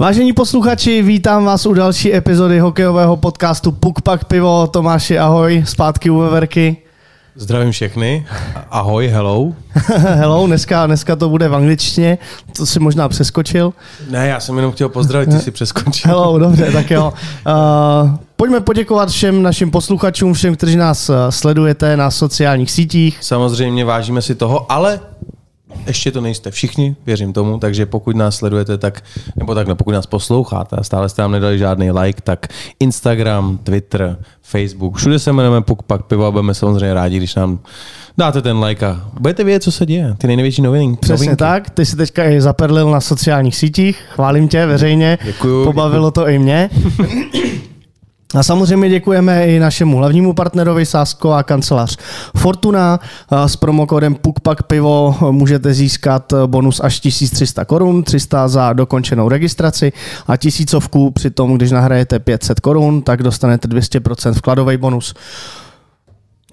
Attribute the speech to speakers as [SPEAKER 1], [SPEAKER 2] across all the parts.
[SPEAKER 1] Vážení posluchači, vítám vás u další epizody hokejového podcastu PUK PAK PIVO. Tomáši, ahoj, zpátky u Veverky.
[SPEAKER 2] Zdravím všechny. Ahoj, hello.
[SPEAKER 1] Hello, dneska to bude v angličtině, to si možná přeskočil.
[SPEAKER 2] Ne, já jsem jenom chtěl pozdravit, ty si přeskočil.
[SPEAKER 1] Hello, dobře, tak jo. Pojďme poděkovat všem našim posluchačům, všem, kteří nás sledujete na sociálních sítích.
[SPEAKER 2] Samozřejmě vážíme si toho, ale ještě to nejste všichni, věřím tomu, takže pokud nás sledujete, pokud nás posloucháte a stále jste nám nedali žádný like, tak Instagram, Twitter, Facebook, všude se jmenujeme PUK PAK PIVO a budeme samozřejmě rádi, když nám dáte ten like a budete vědět, co se děje, ty největší novinky.
[SPEAKER 1] Přesně tak, ty si teďka i zaperlil na sociálních sítích, chválím tě veřejně,
[SPEAKER 2] děkuju,
[SPEAKER 1] pobavilo to i mě. A samozřejmě děkujeme i našemu hlavnímu partnerovi Sásko a kancelář Fortuna. S promokódem PUK PAK PIVO můžete získat bonus až 1300 korun, 300 za dokončenou registraci a 1000 při tom, když nahrajete 500 korun, tak dostanete 200% vkladový bonus.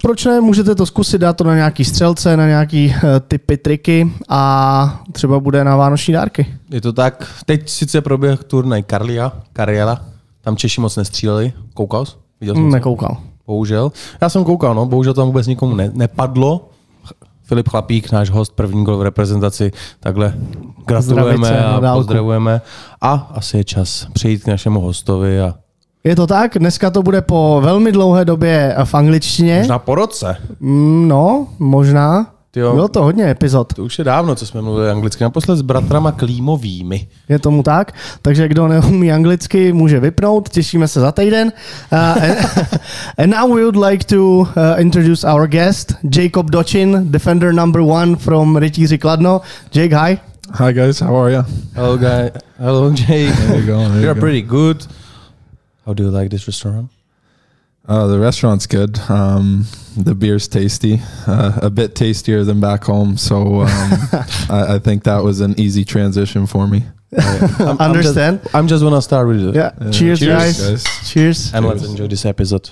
[SPEAKER 1] Proč ne? Můžete to zkusit, dát to na nějaký střelce, na nějaký typy, triky a třeba bude na vánoční dárky.
[SPEAKER 2] Je to tak. Teď sice proběhl turnaj Karjela. Tam Češi moc nestříleli. Koukal jsi? Viděl jsem
[SPEAKER 1] Nekoukal.
[SPEAKER 2] Bohužel. Já jsem koukal, no. Bohužel tam vůbec nikomu nepadlo. Filip Chlapík, náš host, první gol v reprezentaci, takhle gratulujeme a pozdravujeme. A asi je čas přejít k našemu hostovi.
[SPEAKER 1] Je to tak? Dneska to bude po velmi dlouhé době v angličtině.
[SPEAKER 2] Možná po roce.
[SPEAKER 1] No, možná.
[SPEAKER 2] Tyjo,
[SPEAKER 1] bylo to hodně epizod.
[SPEAKER 2] To už je dávno, co jsme mluvili anglicky. Naposled s bratrama Klímovými.
[SPEAKER 1] Je tomu tak, takže kdo neumí anglicky, může vypnout. Těšíme se za týden. And now we would like to introduce our guest, Jake Dotchin, defender number 1 from Rytíři Kladno. Jake, hi.
[SPEAKER 3] Hi guys, how are you?
[SPEAKER 2] Hello, guy. Hello, Jake.
[SPEAKER 3] There you go.
[SPEAKER 2] You're pretty good. How do you like this restaurant?
[SPEAKER 3] The restaurant's good. The beer's tasty, a bit tastier than back home. So I think that was an easy transition for me.
[SPEAKER 1] Understand?
[SPEAKER 2] I'm just gonna start with it.
[SPEAKER 1] Yeah. Cheers, guys. Cheers.
[SPEAKER 2] And let's enjoy this episode.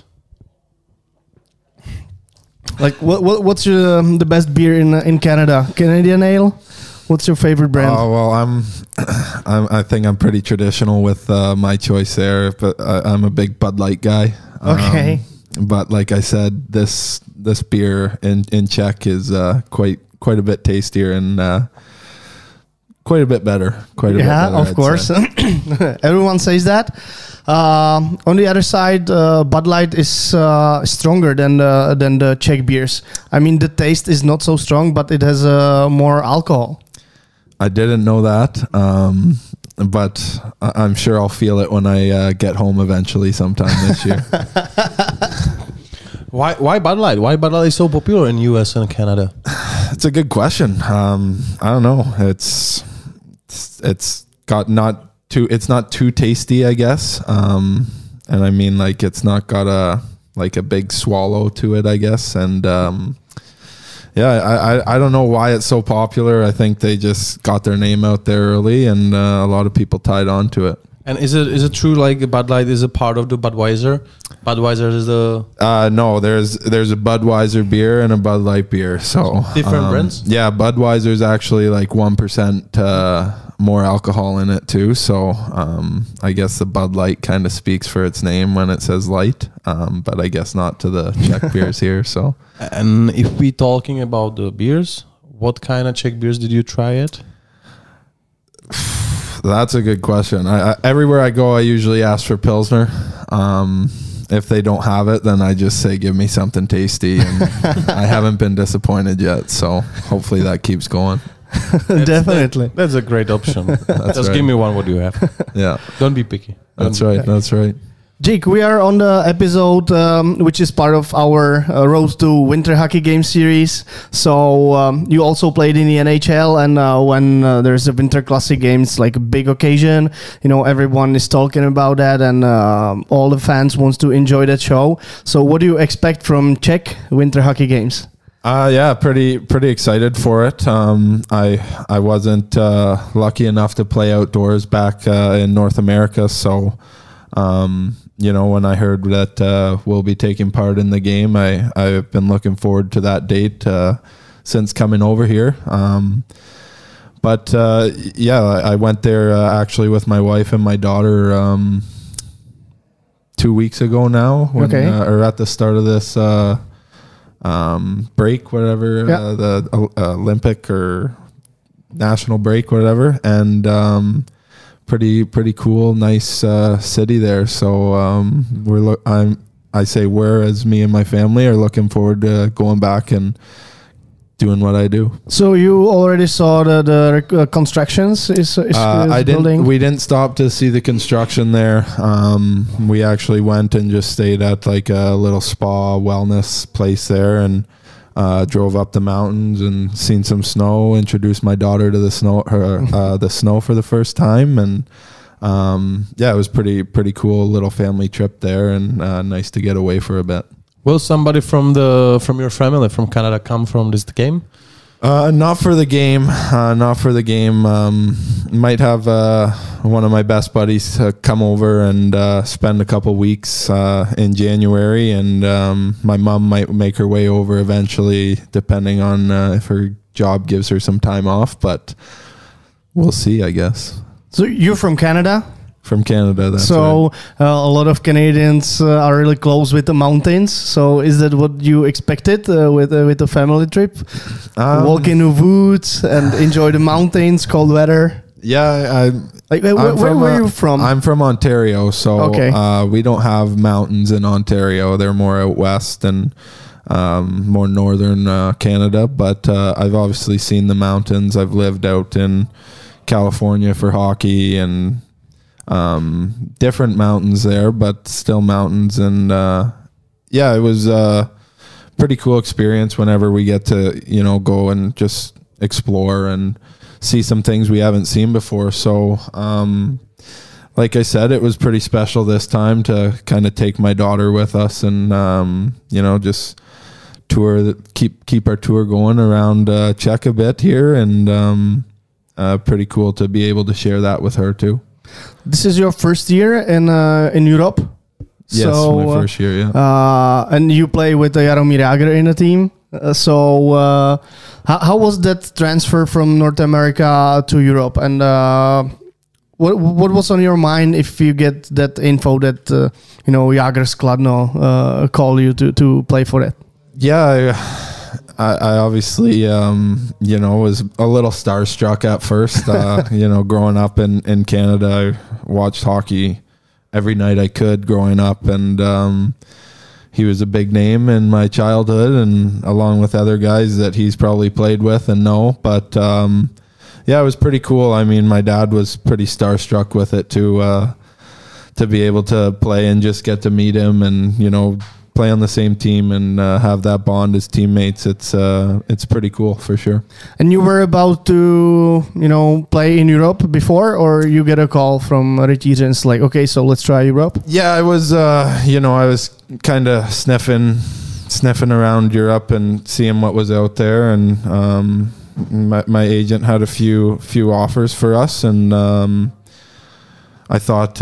[SPEAKER 1] Like, what's the best beer in Canada? Canadian ale? What's your favorite brand?
[SPEAKER 3] Oh well, I think I'm pretty traditional with my choice there, but I'm a big Bud Light guy.
[SPEAKER 1] Okay.
[SPEAKER 3] But like I said, this beer in Czech is quite a bit tastier and quite a bit better.
[SPEAKER 1] Yeah, of course. Everyone says that. On the other side, Bud Light is stronger than the Czech beers. I mean, the taste is not so strong, but it has more alcohol.
[SPEAKER 3] I didn't know that, but I'm sure I'll feel it when I get home eventually sometime this year.
[SPEAKER 2] Why Bud Light? Why Bud Light is so popular in US and Canada?
[SPEAKER 3] It's a good question. I don't know. It's not too tasty, I guess. And I mean, like, it's not got a big swallow to it, I guess. And yeah, I don't know why it's so popular. I think they just got their name out there early, and a lot of people tied on to it.
[SPEAKER 2] And is it true, like, Bud Light is a part of the Budweiser? Budweiser is the...
[SPEAKER 3] No, there's a Budweiser beer and a Bud Light beer. So
[SPEAKER 2] different brands?
[SPEAKER 3] Yeah, Budweiser's actually like 1% more alcohol in it too. So I guess the Bud Light kind of speaks for its name when it says light, but I guess not to the Czech beers here. So.
[SPEAKER 2] And if we talking about the beers, what kind of Czech beers did you try it?
[SPEAKER 3] That's a good question. Everywhere I go, I usually ask for Pilsner. If they don't have it, then I just say, give me something tasty. And I haven't been disappointed yet. So hopefully that keeps going.
[SPEAKER 1] Definitely.
[SPEAKER 2] That's a great option. Just give me one. What do you have?
[SPEAKER 3] Yeah.
[SPEAKER 2] Don't be picky.
[SPEAKER 3] That's right. That's right.
[SPEAKER 1] Jake, we are on the episode which is part of our Road to Winter Hockey Game series. So you also played in the NHL, and when there's a Winter Classic games, like a big occasion, you know, everyone is talking about that, and all the fans wants to enjoy that show. So what do you expect from Czech Winter Hockey Games?
[SPEAKER 3] Yeah, pretty excited for it. I wasn't lucky enough to play outdoors back in North America, so you know, when I heard that we'll be taking part in the game, I've been looking forward to that date since coming over here. But yeah, I went there actually with my wife and my daughter 2 weeks ago now, when, or at the start of this break, whatever, the Olympic or national break, whatever, and pretty cool, nice city there. So I say we're, as me and my family, are looking forward to going back and doing what I do.
[SPEAKER 1] So you already saw the constructions is building?
[SPEAKER 3] We didn't stop to see the construction there. We actually went and just stayed at like a little spa wellness place there, and drove up the mountains and seen some snow. Introduced my daughter to the snow for the first time, and yeah, it was pretty cool little family trip there, and nice to get away for a bit.
[SPEAKER 2] Will somebody from your family from Canada come from this game?
[SPEAKER 3] Not for the game. Might have one of my best buddies come over and spend a couple weeks in January, and my mom might make her way over eventually, depending on if her job gives her some time off. But we'll see, I guess.
[SPEAKER 1] So you're from Canada?
[SPEAKER 3] From Canada, that's
[SPEAKER 1] so
[SPEAKER 3] right.
[SPEAKER 1] A lot of Canadians are really close with the mountains. So is that what you expected with the family trip? Walk in the woods and enjoy the mountains, cold weather.
[SPEAKER 3] Yeah,
[SPEAKER 1] where were you from?
[SPEAKER 3] I'm from Ontario, so we don't have mountains in Ontario. They're more out west and more northern Canada. But I've obviously seen the mountains. I've lived out in California for hockey, and different mountains there, but still mountains. And yeah, it was a pretty cool experience whenever we get to, go and just explore and see some things we haven't seen before. So like I said, it was pretty special this time to kind of take my daughter with us, and just tour, keep our tour going around Czech a bit here, and pretty cool to be able to share that with her too.
[SPEAKER 1] This is your first year in Europe?
[SPEAKER 3] Yes,
[SPEAKER 1] so,
[SPEAKER 3] my first year, yeah.
[SPEAKER 1] And you play with Jaromír Jágr in the team. So how was that transfer from North America to Europe? And what was on your mind if you get that info that Jágr's Kladno call you to play for it?
[SPEAKER 3] Yeah, I obviously, was a little starstruck at first. Growing up in Canada, I watched hockey every night I could growing up, and he was a big name in my childhood, and along with other guys that he's probably played with and know. But yeah, it was pretty cool. I mean, my dad was pretty starstruck with it too, to be able to play and just get to meet him, and play on the same team and have that bond as teammates. It's pretty cool for sure.
[SPEAKER 1] And you were about to play in Europe before, or you get a call from Rytíři and it's like, okay, so let's try Europe?
[SPEAKER 3] Yeah, I was I was kind of sniffing around Europe and seeing what was out there, and my agent had a few offers for us, and I thought,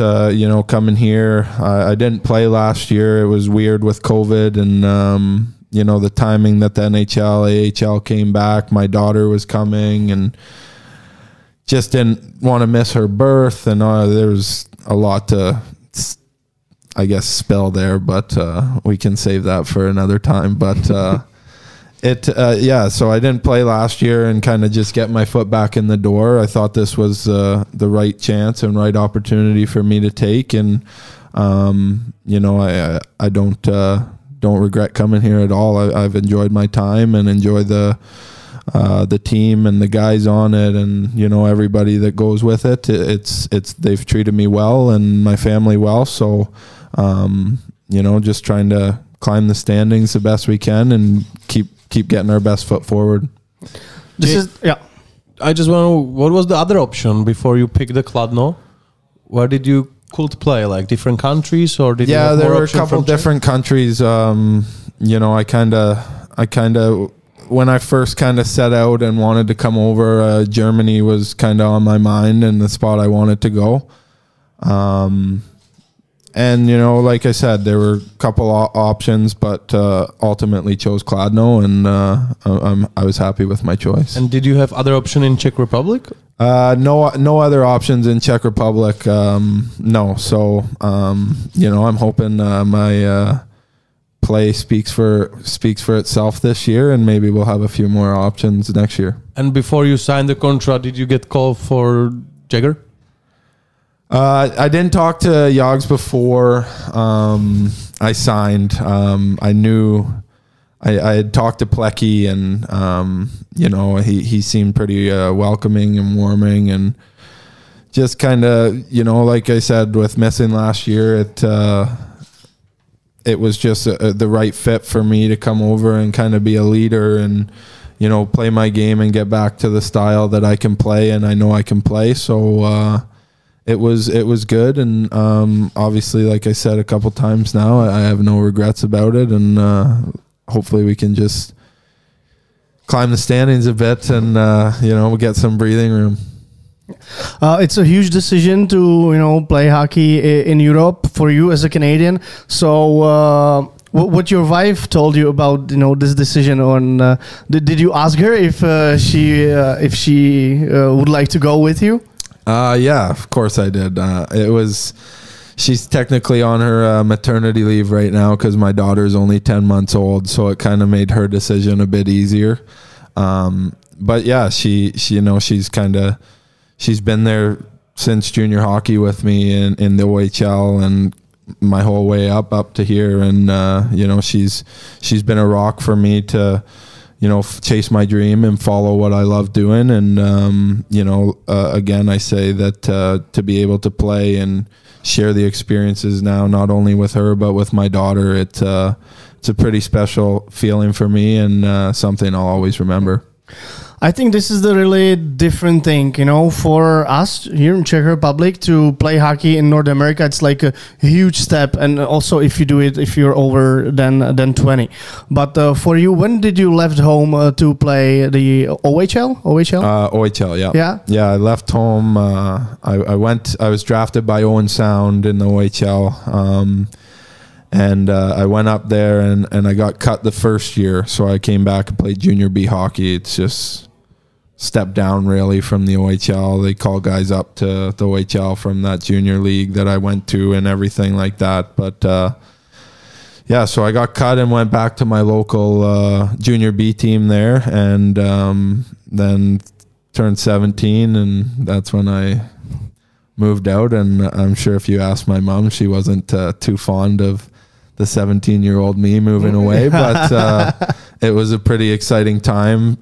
[SPEAKER 3] coming here, I didn't play last year. It was weird with COVID, and, the timing that the NHL, AHL came back. My daughter was coming, and just didn't want to miss her birth. And there was a lot to, I guess, spill there, but we can save that for another time. But so I didn't play last year and kind of just get my foot back in the door. I thought this was the right chance and right opportunity for me to take, and I don't regret coming here at all. I've enjoyed my time and enjoyed the team and the guys on it, and everybody that goes with it. They've treated me well and my family well. So just trying to climb the standings the best we can and keep getting our best foot forward.
[SPEAKER 2] I just want to know, what was the other option before you picked the Kladno? Where did you could play? Like different countries, or did you have
[SPEAKER 3] there
[SPEAKER 2] more
[SPEAKER 3] were a couple different countries. I kind of when I first kind of set out and wanted to come over, Germany was kind of on my mind and the spot I wanted to go. And you know, like I said, there were a couple options, but ultimately chose Kladno, and I was happy with my choice.
[SPEAKER 2] And did you have other option in Czech Republic?
[SPEAKER 3] No other options in Czech Republic. No. So you know, I'm hoping my play speaks for itself this year, and maybe we'll have a few more options next year.
[SPEAKER 2] And before you signed the contract, did you get called for Jagger?
[SPEAKER 3] I didn't talk to Yogs before I signed. I knew I had talked to Plecky, and you know, he seemed pretty welcoming and warming, and just kind of, you know, like I said, with missing last year, it was just the right fit for me to come over and kind of be a leader and, you know, play my game and get back to the style that I can play and I know I can play. So it was good, and obviously, like I said a couple times now, I have no regrets about it, and hopefully we can just climb the standings a bit and you know, get some breathing room.
[SPEAKER 1] It's a huge decision to, you know, play hockey in Europe for you as a Canadian. So what your wife told you about, you know, this decision? On did you ask her if she would like to go with you?
[SPEAKER 3] Yeah, of course I did. She's technically on her maternity leave right now because my daughter's only 10 months old, so it kind of made her decision a bit easier. But yeah, she you know, she's been there since junior hockey with me in the OHL and my whole way up to here, and you know, she's been a rock for me to, you know, chase my dream and follow what I love doing. And you know, again, I say that to be able to play and share the experiences now, not only with her but with my daughter, it's a pretty special feeling for me, and something I'll always remember.
[SPEAKER 1] I think this is the really different thing, you know, for us here in Czech Republic to play hockey in North America. It's like a huge step, and also if you do it, if you're over than 20. But for you, when did you left home to play the OHL?
[SPEAKER 3] OHL, yeah. Yeah, I left home. I was drafted by Owen Sound in the OHL. And I went up there and I got cut the first year. So I came back and played junior B hockey. It's just step down really from the OHL. They call guys up to the OHL from that junior league that I went to and everything like that. But yeah, so I got cut and went back to my local junior B team there, and then turned 17, and that's when I moved out. And I'm sure if you ask my mom, she wasn't too fond of the 17-year-old me moving away, but it was a pretty exciting time,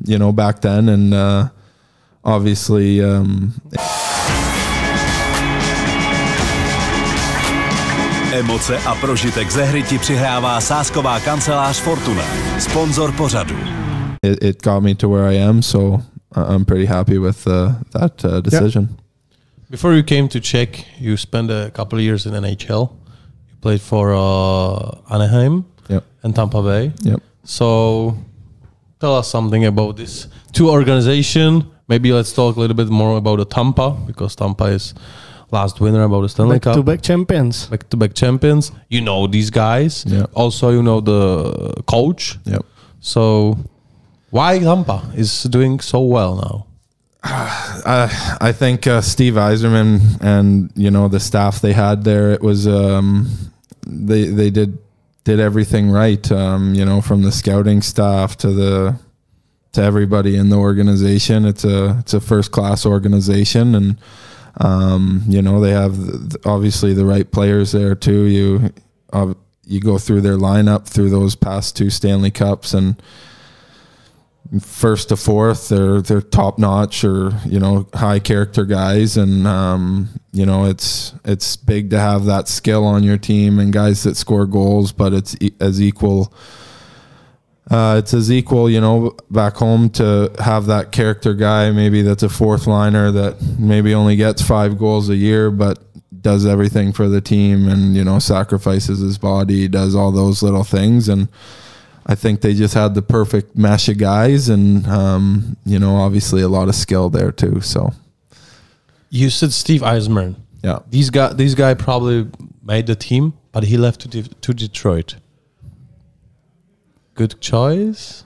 [SPEAKER 3] you know, back then, and obviously
[SPEAKER 4] Emoce a prožitek ze hry ti přihrává sázková kancelář Fortuna, sponzor pořadu.
[SPEAKER 3] It got me to where I am, so I'm pretty happy with that decision.
[SPEAKER 2] Yeah. Before you came to Czech, you spent a couple of years in NHL. Played for Anaheim,
[SPEAKER 3] yep,
[SPEAKER 2] and Tampa Bay.
[SPEAKER 3] Yep.
[SPEAKER 2] So tell us something about this two organization. Maybe let's talk a little bit more about the Tampa, because Tampa is last winner about the Stanley Cup.
[SPEAKER 1] Back-to-back champions.
[SPEAKER 2] Back-to-back champions. You know these guys.
[SPEAKER 3] Yep.
[SPEAKER 2] Also, you know the coach.
[SPEAKER 3] Yep.
[SPEAKER 2] So why Tampa is doing so well now?
[SPEAKER 3] I think Steve Yzerman and, you know, the staff they had there, it was they did everything right, you know, from the scouting staff to everybody in the organization. It's a first class organization, and you know, they have obviously the right players there too. You go through their lineup through those past two Stanley Cups, and first to fourth, they're top notch, or, you know, high character guys, and you know, it's big to have that skill on your team and guys that score goals, but it's as equal. It's as equal, you know, back home to have that character guy, maybe that's a fourth liner that maybe only gets 5 goals a year, but does everything for the team, and, you know, sacrifices his body, does all those little things. And I think they just had the perfect mesh of guys, and you know, obviously a lot of skill there too. So
[SPEAKER 2] you said Steve Yzerman.
[SPEAKER 3] Yeah.
[SPEAKER 2] This guy probably made the team, but he left to Detroit. Good choice.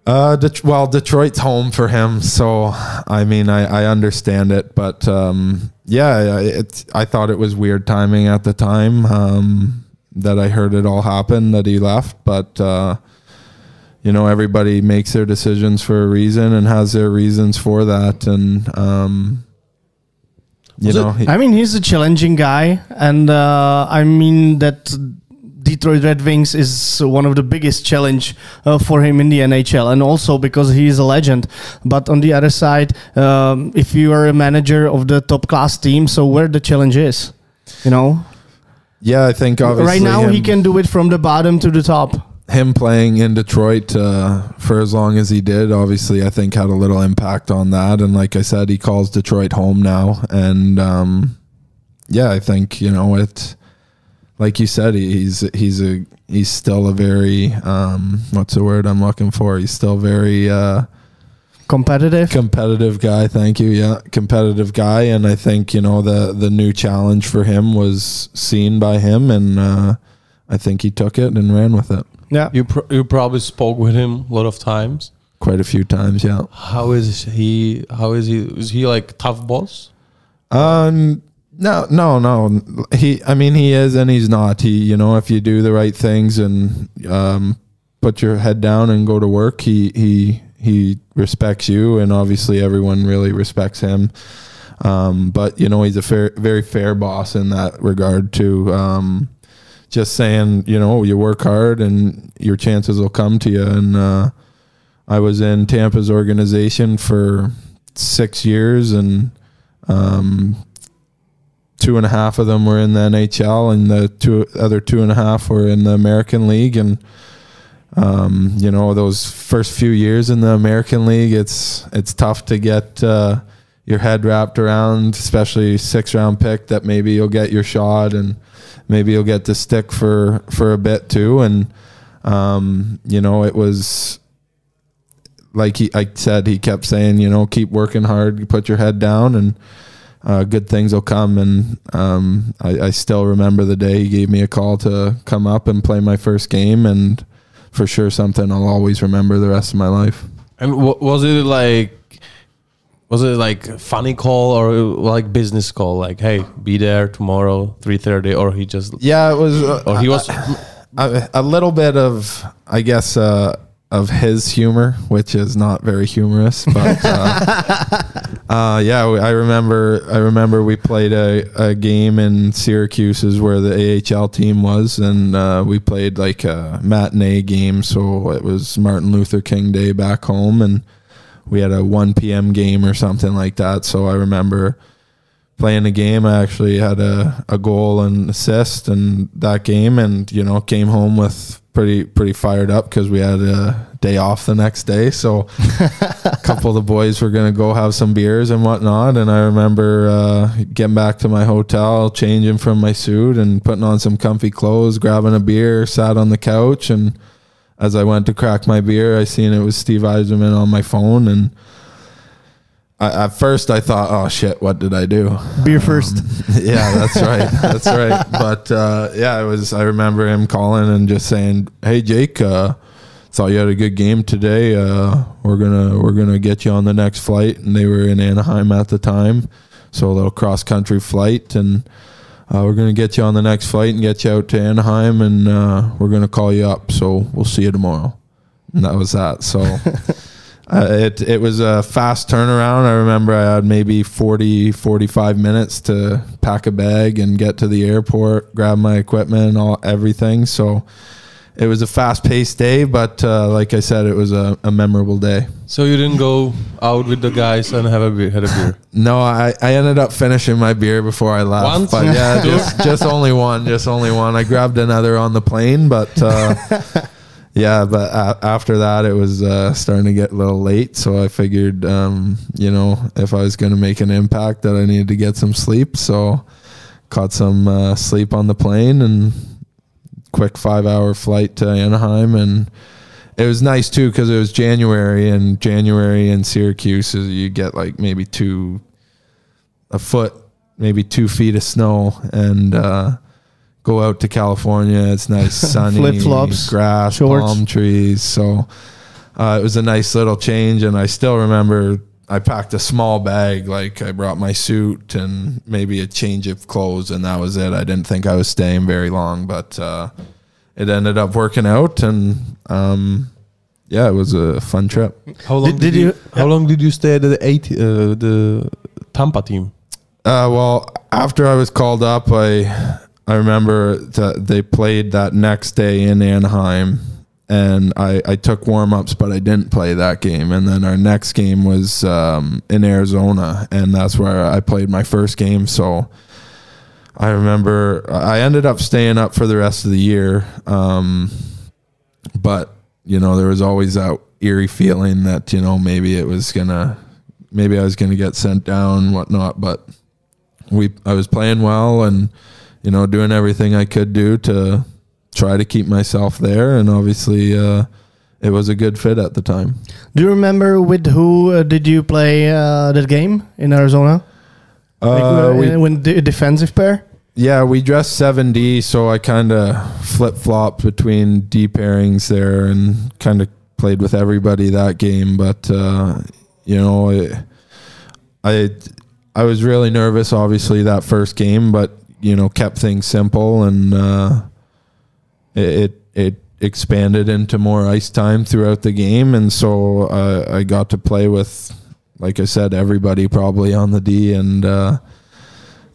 [SPEAKER 3] Detroit's home for him, so I mean, I understand it, but I thought it was weird timing at the time that I heard it all happen, that he left, but everybody makes their decisions for a reason and has their reasons for that, and
[SPEAKER 1] he's a challenging guy, and I mean that Detroit Red Wings is one of the biggest challenge for him in the NHL, and also because he is a legend. But on the other side, if you are a manager of the top class team, so where the challenge is,
[SPEAKER 3] Yeah, I think obviously
[SPEAKER 1] right now he can do it from the bottom to the top.
[SPEAKER 3] Him playing in Detroit for as long as he did, obviously, I think had a little impact on that. And like I said, he calls Detroit home now. And I think it's like you said, he's still a very what's the word I'm looking for? He's still very competitive guy. Thank you. Yeah, competitive guy. And I think the new challenge for him was seen by him, and I think he took it and ran with it.
[SPEAKER 1] Yeah,
[SPEAKER 2] you probably spoke with him a lot of times.
[SPEAKER 3] Quite a few times, yeah.
[SPEAKER 2] How is he? Is he like tough boss?
[SPEAKER 3] No. He is and he's not. He, if you do the right things and put your head down and go to work, he respects you, and obviously everyone really respects him. But he's a very fair boss in that regard too. Just saying, you work hard and your chances will come to you. And I was in Tampa's organization for 6 years, and 2.5 of them were in the NHL, and the other 2.5 were in the American League. And those first few years in the American League, it's tough to get your head wrapped around, especially 6th-round pick, that maybe you'll get your shot and maybe you'll get to stick for a bit too. And it was like I said, he kept saying, keep working hard, put your head down, and good things will come. And I still remember the day he gave me a call to come up and play my first game, and for sure something I'll always remember the rest of my life.
[SPEAKER 2] And was it like a funny call or like business call, like, hey, be there tomorrow 3:30, or he just...
[SPEAKER 3] Yeah, it was...
[SPEAKER 2] or he was...
[SPEAKER 3] a little bit of, I guess, of his humor, which is not very humorous, but I remember we played a game in Syracuse, is where the AHL team was, and we played like a matinee game, so it was Martin Luther King Day back home, and we had a 1 p.m. game or something like that. So I remember playing the game. I actually had a goal and assist in that game, and came home with pretty fired up because we had a day off the next day. So a couple of the boys were going to go have some beers and whatnot. And I remember getting back to my hotel, changing from my suit and putting on some comfy clothes, grabbing a beer, sat on the couch. And as I went to crack my beer, I seen it was Steva Yzermana on my phone. And at first I thought, oh shit, what did I do?
[SPEAKER 1] Beer first.
[SPEAKER 3] Yeah, that's right. That's right. But I remember him calling and just saying, hey Jake, thought you had a good game today. We're gonna get you on the next flight. And they were in Anaheim at the time, so a little cross country flight, and we're gonna get you on the next flight and get you out to Anaheim, and we're gonna call you up. So we'll see you tomorrow. And that was that. So it was a fast turnaround. I remember I had maybe 45 minutes to pack a bag and get to the airport, grab my equipment, everything. So it was a fast-paced day, but like I said, it was a memorable day.
[SPEAKER 2] So you didn't go out with the guys and had a beer?
[SPEAKER 3] No, I ended up finishing my beer before I left.
[SPEAKER 2] Once?
[SPEAKER 3] But yeah, just only one. I grabbed another on the plane, but after that, it was starting to get a little late. So I figured, if I was going to make an impact, that I needed to get some sleep. So caught some sleep on the plane, and quick 5-hour flight to Anaheim. And it was nice too, because it was January in Syracuse, you get like maybe a foot maybe 2 feet of snow and go out to California. It's nice, sunny,
[SPEAKER 1] flip-flops,
[SPEAKER 3] grass,
[SPEAKER 1] shorts.
[SPEAKER 3] palm trees. So it was a nice little change. And I still remember I packed a small bag. Like I brought my suit and maybe a change of clothes, and that was it. I didn't think I was staying very long, but it ended up working out. And yeah, it was a fun trip.
[SPEAKER 2] How long did you stay at the Tampa team?
[SPEAKER 3] Well, after I was called up, I remember that they played that next day in Anaheim, and I took warm-ups, but I didn't play that game. And then our next game was in Arizona, and that's where I played my first game. So I remember I ended up staying up for the rest of the year, but you know, there was always that eerie feeling that, you know, maybe I was gonna get sent down and whatnot. But I was playing well and, you know, doing everything I could do to try to keep myself there. And obviously, it was a good fit at the time.
[SPEAKER 1] Do you remember with who did you play that game in Arizona? When the defensive pair?
[SPEAKER 3] Yeah, we dressed 7D, so I kind of flip-flopped between D pairings there and kind of played with everybody that game. But, you know, I was really nervous, obviously, that first game, but, you know, kept things simple, and it expanded into more ice time throughout the game. And so I got to play with, like I said, everybody probably on the D, and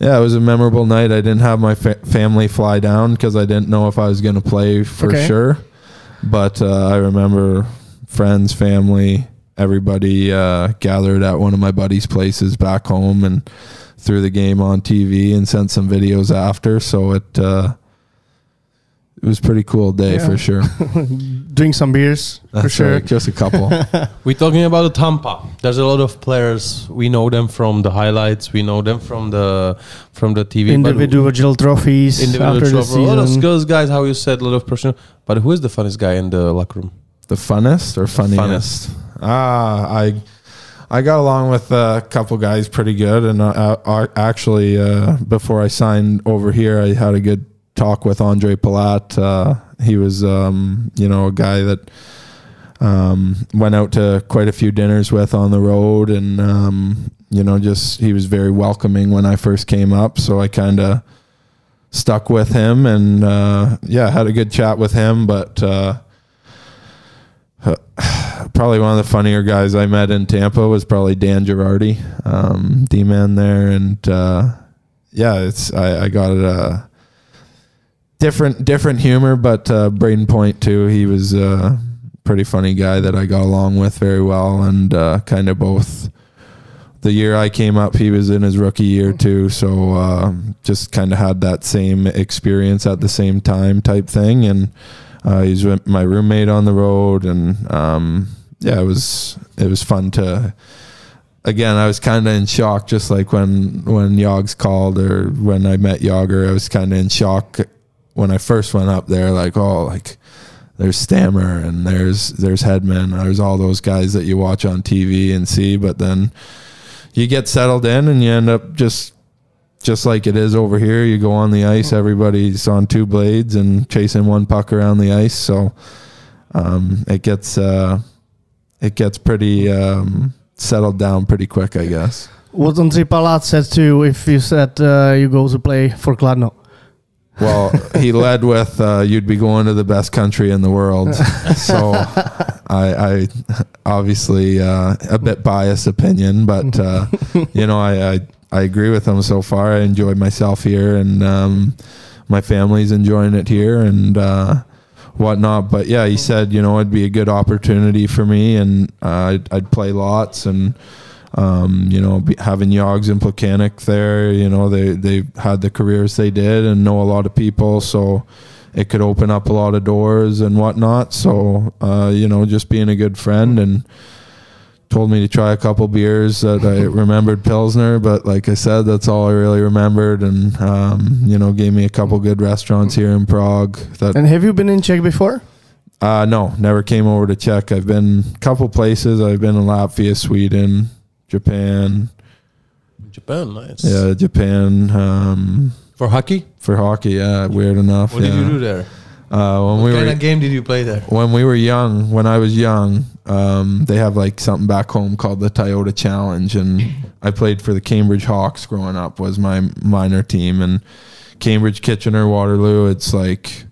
[SPEAKER 3] yeah, it was a memorable night. I didn't have my family fly down because I didn't know if I was going to play for sure. But I remember friends, family, everybody gathered at one of my buddies' places back home and threw the game on TV and sent some videos after. So it was a pretty cool day for sure.
[SPEAKER 1] Drink some beers for sure.
[SPEAKER 3] Right, just a couple.
[SPEAKER 2] We're talking about the Tampa. There's a lot of players. We know them from the highlights. We know them from the TV.
[SPEAKER 1] Individual trophies.
[SPEAKER 2] Individual
[SPEAKER 1] after
[SPEAKER 2] trophies.
[SPEAKER 1] the
[SPEAKER 2] A lot of
[SPEAKER 1] season.
[SPEAKER 2] skills guys, how you said, a lot of personal. But who is the funniest guy in the locker room?
[SPEAKER 3] The funnest or funniest? I got along with a couple guys pretty good. And actually, before I signed over here, I had a good talk with Andre Palat. He was, you know, a guy that went out to quite a few dinners with on the road, and you know, just he was very welcoming when I first came up. So I kind of stuck with him, and yeah, had a good chat with him. But probably one of the funnier guys I met in Tampa was probably Dan Girardi, D-man there, and yeah, I got a different humor, but Braden Point too. He was a pretty funny guy that I got along with very well, and kind of both. The year I came up, he was in his rookie year too, so just kind of had that same experience at the same time type thing, and he's my roommate on the road, and yeah, it was fun to. Again, I was kind of in shock, just like when Yogs called or when I met Yager, I was kind of in shock when I first went up there, like, oh, like there's Stammer and there's Hedman, there's all those guys that you watch on TV and see, but then you get settled in and you end up just like it is over here. You go on the ice, everybody's on two blades and chasing one puck around the ice, so it gets pretty settled down pretty quick, I guess.
[SPEAKER 1] What Ondřej Palát said to you if you said you go to play for Kladno?
[SPEAKER 3] Well, he led with, you'd be going to the best country in the world. So I obviously a bit biased opinion, but, you know, I agree with him so far. I enjoyed myself here, and my family's enjoying it here and whatnot. But, yeah, he said, you know, it'd be a good opportunity for me, and I'd play lots, and you know, having Yogs and Plekanec there, you know, they had the careers they did and know a lot of people, so it could open up a lot of doors and whatnot. So, you know, just being a good friend, and told me to try a couple beers that I remembered Pilsner, but like I said, that's all I really remembered, and, you know, gave me a couple good restaurants here in Prague.
[SPEAKER 1] And have you been in Czech before?
[SPEAKER 3] No, never came over to Czech. I've been a couple places. I've been in Latvia, Sweden, Japan,
[SPEAKER 2] Japan, nice.
[SPEAKER 3] Yeah, Japan.
[SPEAKER 2] For hockey?
[SPEAKER 3] For hockey, yeah. Weird enough.
[SPEAKER 2] What did you do there?
[SPEAKER 3] What
[SPEAKER 2] kind of game did you play there?
[SPEAKER 3] When I was young, they have like something back home called the Toyota Challenge, and I played for the Cambridge Hawks growing up, was my minor team. And Cambridge, Kitchener, Waterloo, it's like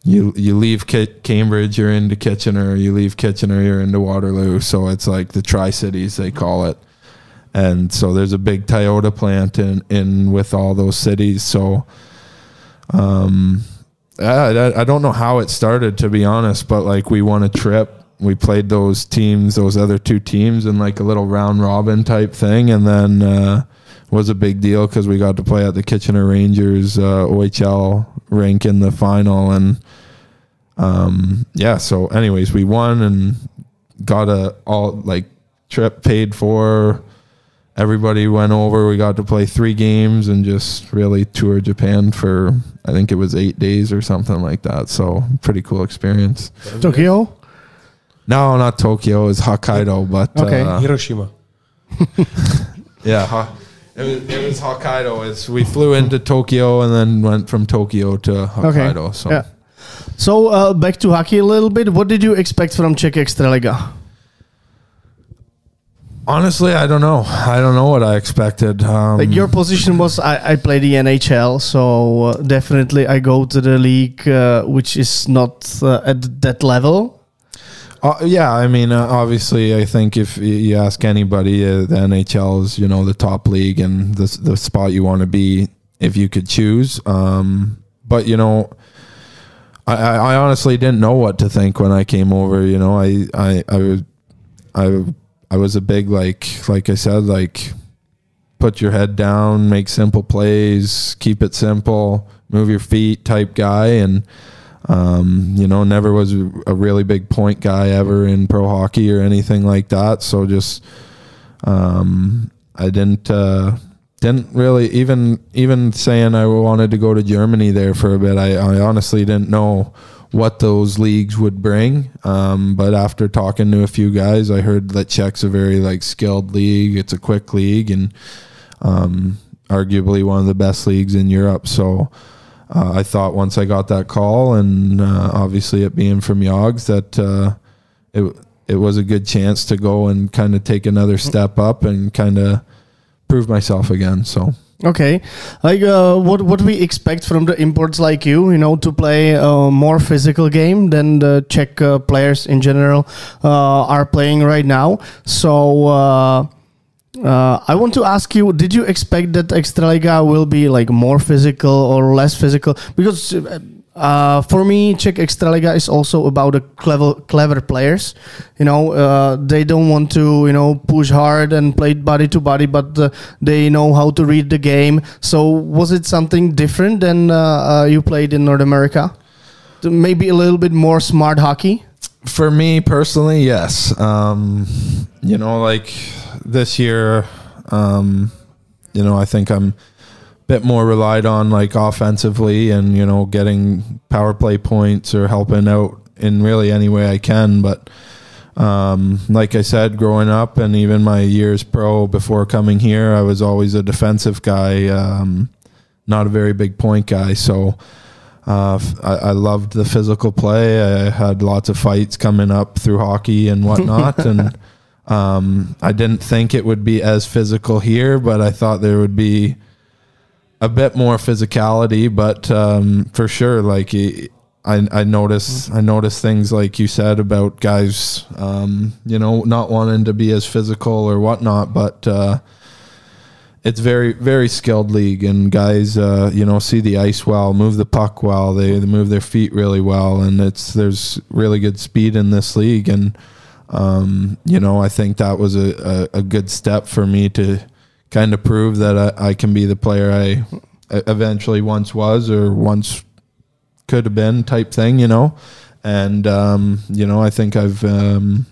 [SPEAKER 3] you leave Cambridge, you're into Kitchener, you leave Kitchener, you're into Waterloo. So it's like the Tri-Cities, they call it. And so there's a big Toyota plant in with all those cities. So I don't know how it started, to be honest, but like we won a trip. We played those other two teams in like a little round robin type thing. And then was a big deal because we got to play at the Kitchener Rangers OHL rink in the final. And so anyways, we won and got a all like trip paid for. Everybody went over. We got to play 3 games and just really tour Japan for, I think it was 8 days or something like that. So pretty cool experience.
[SPEAKER 1] Tokyo?
[SPEAKER 3] No, not Tokyo. It was Hokkaido, but
[SPEAKER 1] okay.
[SPEAKER 2] Hiroshima.
[SPEAKER 3] Yeah, it was Hokkaido. We flew into Tokyo and then went from Tokyo to Hokkaido.
[SPEAKER 1] Okay.
[SPEAKER 3] So,
[SPEAKER 1] yeah. So back to hockey a little bit. What did you expect from Czech Extraliga?
[SPEAKER 3] Honestly, I don't know. I don't know what I expected.
[SPEAKER 1] Like your position was, I play the NHL, so definitely I go to the league, which is not at that level.
[SPEAKER 3] Yeah, I mean, obviously, I think if you ask anybody, the NHL is, the top league and the spot you want to be if you could choose. But, I honestly didn't know what to think when I came over. I was a big, like I said, like put your head down, make simple plays, keep it simple, move your feet type guy. And, never was a really big point guy ever in pro hockey or anything like that. So just, I didn't really even saying I wanted to go to Germany there for a bit. I honestly didn't know what those leagues would bring. But after talking to a few guys, I heard that Czech's a very skilled league. It's a quick league and arguably one of the best leagues in Europe. So I thought once I got that call and obviously it being from Yogs that it was a good chance to go and kind of take another step up and kind of prove myself again. So.
[SPEAKER 1] Okay, what we expect from the imports like you to play a more physical game than the Czech players in general are playing right now. So I want to ask you, did you expect that Extraliga will be more physical or less physical? Because for me, Czech Extraliga is also about the clever players. They don't want to, push hard and play body to body, but they know how to read the game. So was it something different than you played in North America? Maybe a little bit more smart hockey?
[SPEAKER 3] For me personally, yes. This year, I think I'm bit more relied on offensively and getting power play points or helping out in really any way I can. But like I said, growing up and even my years pro before coming here, I was always a defensive guy, not a very big point guy. So I loved the physical play. I had lots of fights coming up through hockey and whatnot. And I didn't think it would be as physical here, but I thought there would be a bit more physicality, but for sure, I noticed things like you said about guys, not wanting to be as physical or whatnot, but it's very, very skilled league, and guys, see the ice well, move the puck well, they move their feet really well, and there's really good speed in this league, and I think that was a good step for me to kind of prove that I can be the player I eventually once was or once could have been type thing, and I think I'm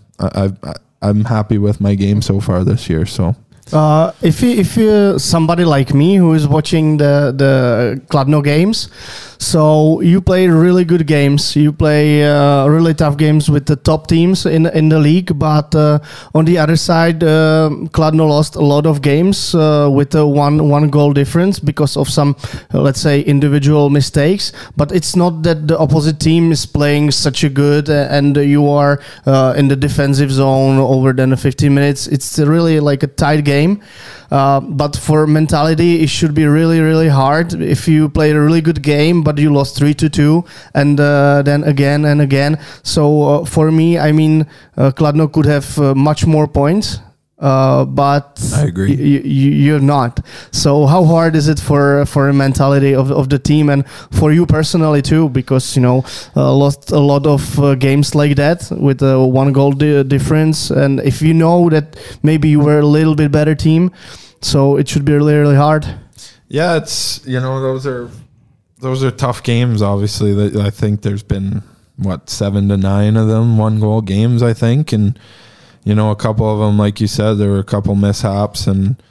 [SPEAKER 3] happy with my game so far this year. So
[SPEAKER 1] if you somebody like me who is watching the Kladno games, So you play really good games. You play really tough games with the top teams in the league. But on the other side, Kladno lost a lot of games with a one goal difference because of some, let's say, individual mistakes. But it's not that the opposite team is playing such a good and you are in the defensive zone over than 15 minutes. It's really like a tight game. But for mentality, it should be really, really hard if you played a really good game, but you lost 3-2 and then again and again. So for me, I mean, Kladno could have much more points. But
[SPEAKER 3] I agree.
[SPEAKER 1] You're not. So how hard is it for a mentality of the team and for you personally too? Because lost a lot of games like that with a 1 goal difference, and if you know that maybe you were a little bit better team, so it should be really, really hard.
[SPEAKER 3] Yeah, it's those are tough games. Obviously, I think there's been 7 to 9 of them 1 goal games, I think, and. A couple of them, like you said, there were a couple mishaps and,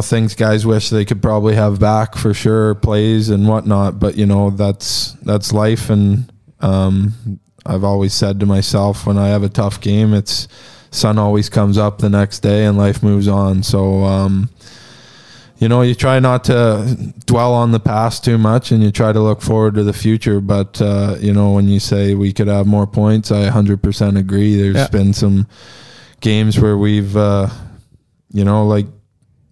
[SPEAKER 3] things guys wish they could probably have back for sure, plays and whatnot. But, that's life. And I've always said to myself, when I have a tough game, it's sun always comes up the next day and life moves on. So, you try not to dwell on the past too much and you try to look forward to the future. But, when you say we could have more points, I 100% agree. There's been some games where we've,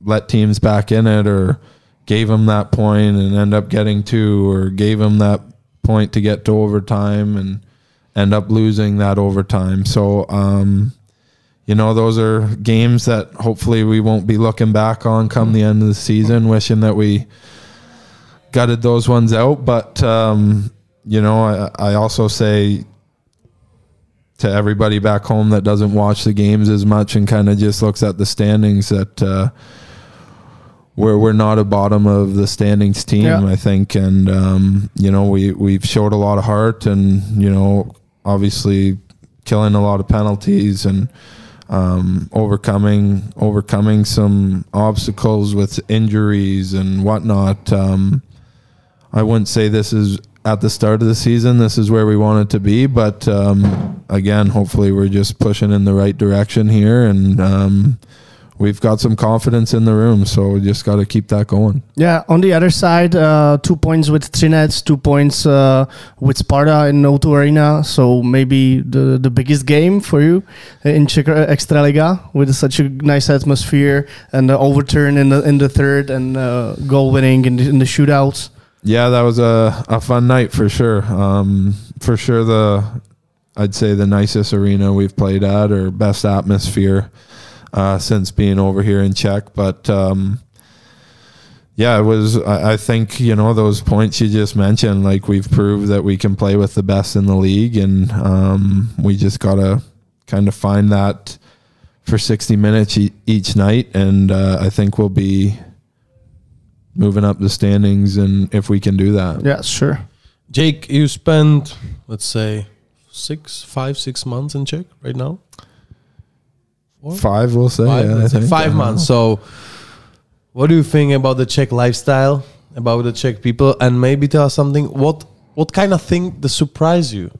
[SPEAKER 3] let teams back in it or gave them that point and end up getting 2 or gave them that point to get to overtime and end up losing that overtime. So, those are games that hopefully we won't be looking back on come the end of the season, wishing that we gutted those ones out. But, I also say to everybody back home that doesn't watch the games as much and kind of just looks at the standings that we're not a bottom of the standings team, I think. And, we've showed a lot of heart and, obviously killing a lot of penalties and, overcoming some obstacles with injuries and whatnot. I wouldn't say this is at the start of the season, this is where we want it to be, but again, hopefully we're just pushing in the right direction here and we've got some confidence in the room, so we just got to keep that going. Yeah,
[SPEAKER 1] on the other side, 2 points with Třinec, 2 points with Sparta in O2 Arena, so maybe the biggest game for you in Czech Extraliga with such a nice atmosphere and the overturn in the third and goal winning in the shootouts.
[SPEAKER 3] Yeah, that was a fun night for sure. For sure, I'd say the nicest arena we've played at or best atmosphere since being over here in Czech. But it was, I think, those points you just mentioned, like we've proved that we can play with the best in the league and we just got to kind of find that for 60 minutes each night. And I think we'll be moving up the standings and if we can do that.
[SPEAKER 1] Yeah, sure.
[SPEAKER 2] Jake, you spent, let's say, 5-6 months in Czech right now?
[SPEAKER 3] 5, we'll say.
[SPEAKER 2] 5 months. So what do you think about the Czech lifestyle, about the Czech people? And maybe tell us something, what kind of thing that surprised you?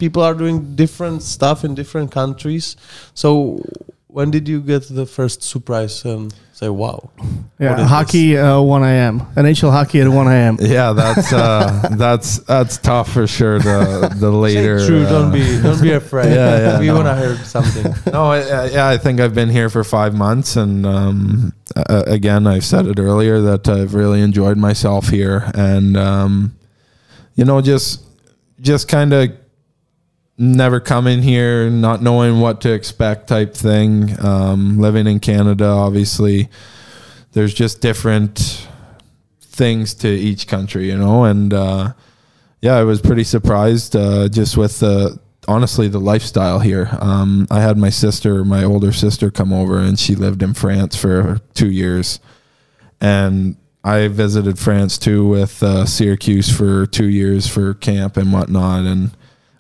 [SPEAKER 2] People are doing different stuff in different countries. So when did you get the first surprise and say, wow?
[SPEAKER 1] Yeah, hockey 1 a.m. NHL hockey at 1 a.m.
[SPEAKER 3] Yeah, that's tough for sure. The later.
[SPEAKER 2] Say true, don't be afraid. We want to hear something.
[SPEAKER 3] No, I think I've been here for 5 months, and again, I've said it earlier that I've really enjoyed myself here, and just kind of never coming here, not knowing what to expect type thing. Living in Canada, obviously, there's just different things to each country, and I was pretty surprised just with honestly the lifestyle here. I had my older sister come over, and she lived in France for 2 years, and I visited France too with Syracuse for 2 years for camp and whatnot, and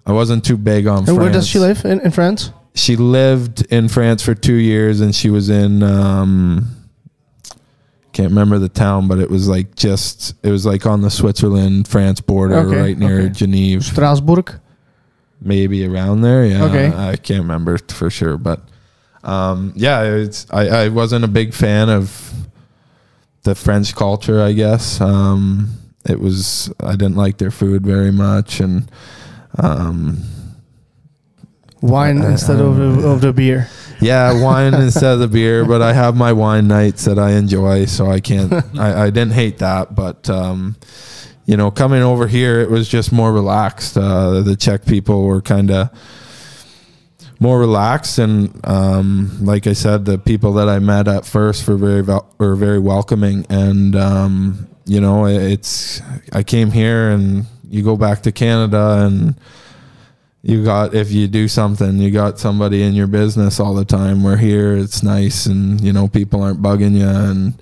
[SPEAKER 3] I wasn't too big on France.
[SPEAKER 1] And where does she live in France?
[SPEAKER 3] She lived in France for 2 years, and she was in can't remember the town, but it was like on the Switzerland-France border, right near Geneva.
[SPEAKER 1] Strasbourg?
[SPEAKER 3] Maybe around there, yeah.
[SPEAKER 1] Okay.
[SPEAKER 3] I can't remember for sure, but I wasn't a big fan of the French culture, I guess. I didn't like their food very much, and
[SPEAKER 1] wine instead of the beer.
[SPEAKER 3] Yeah, wine instead of the beer, but I have my wine nights that I enjoy, so I can't. I didn't hate that, but coming over here, it was just more relaxed. The Czech people were kind of more relaxed, and like I said, the people that I met at first were very welcoming, and I came here, and you go back to Canada, and if you do something, you got somebody in your business all the time. Where here, it's nice, and people aren't bugging you and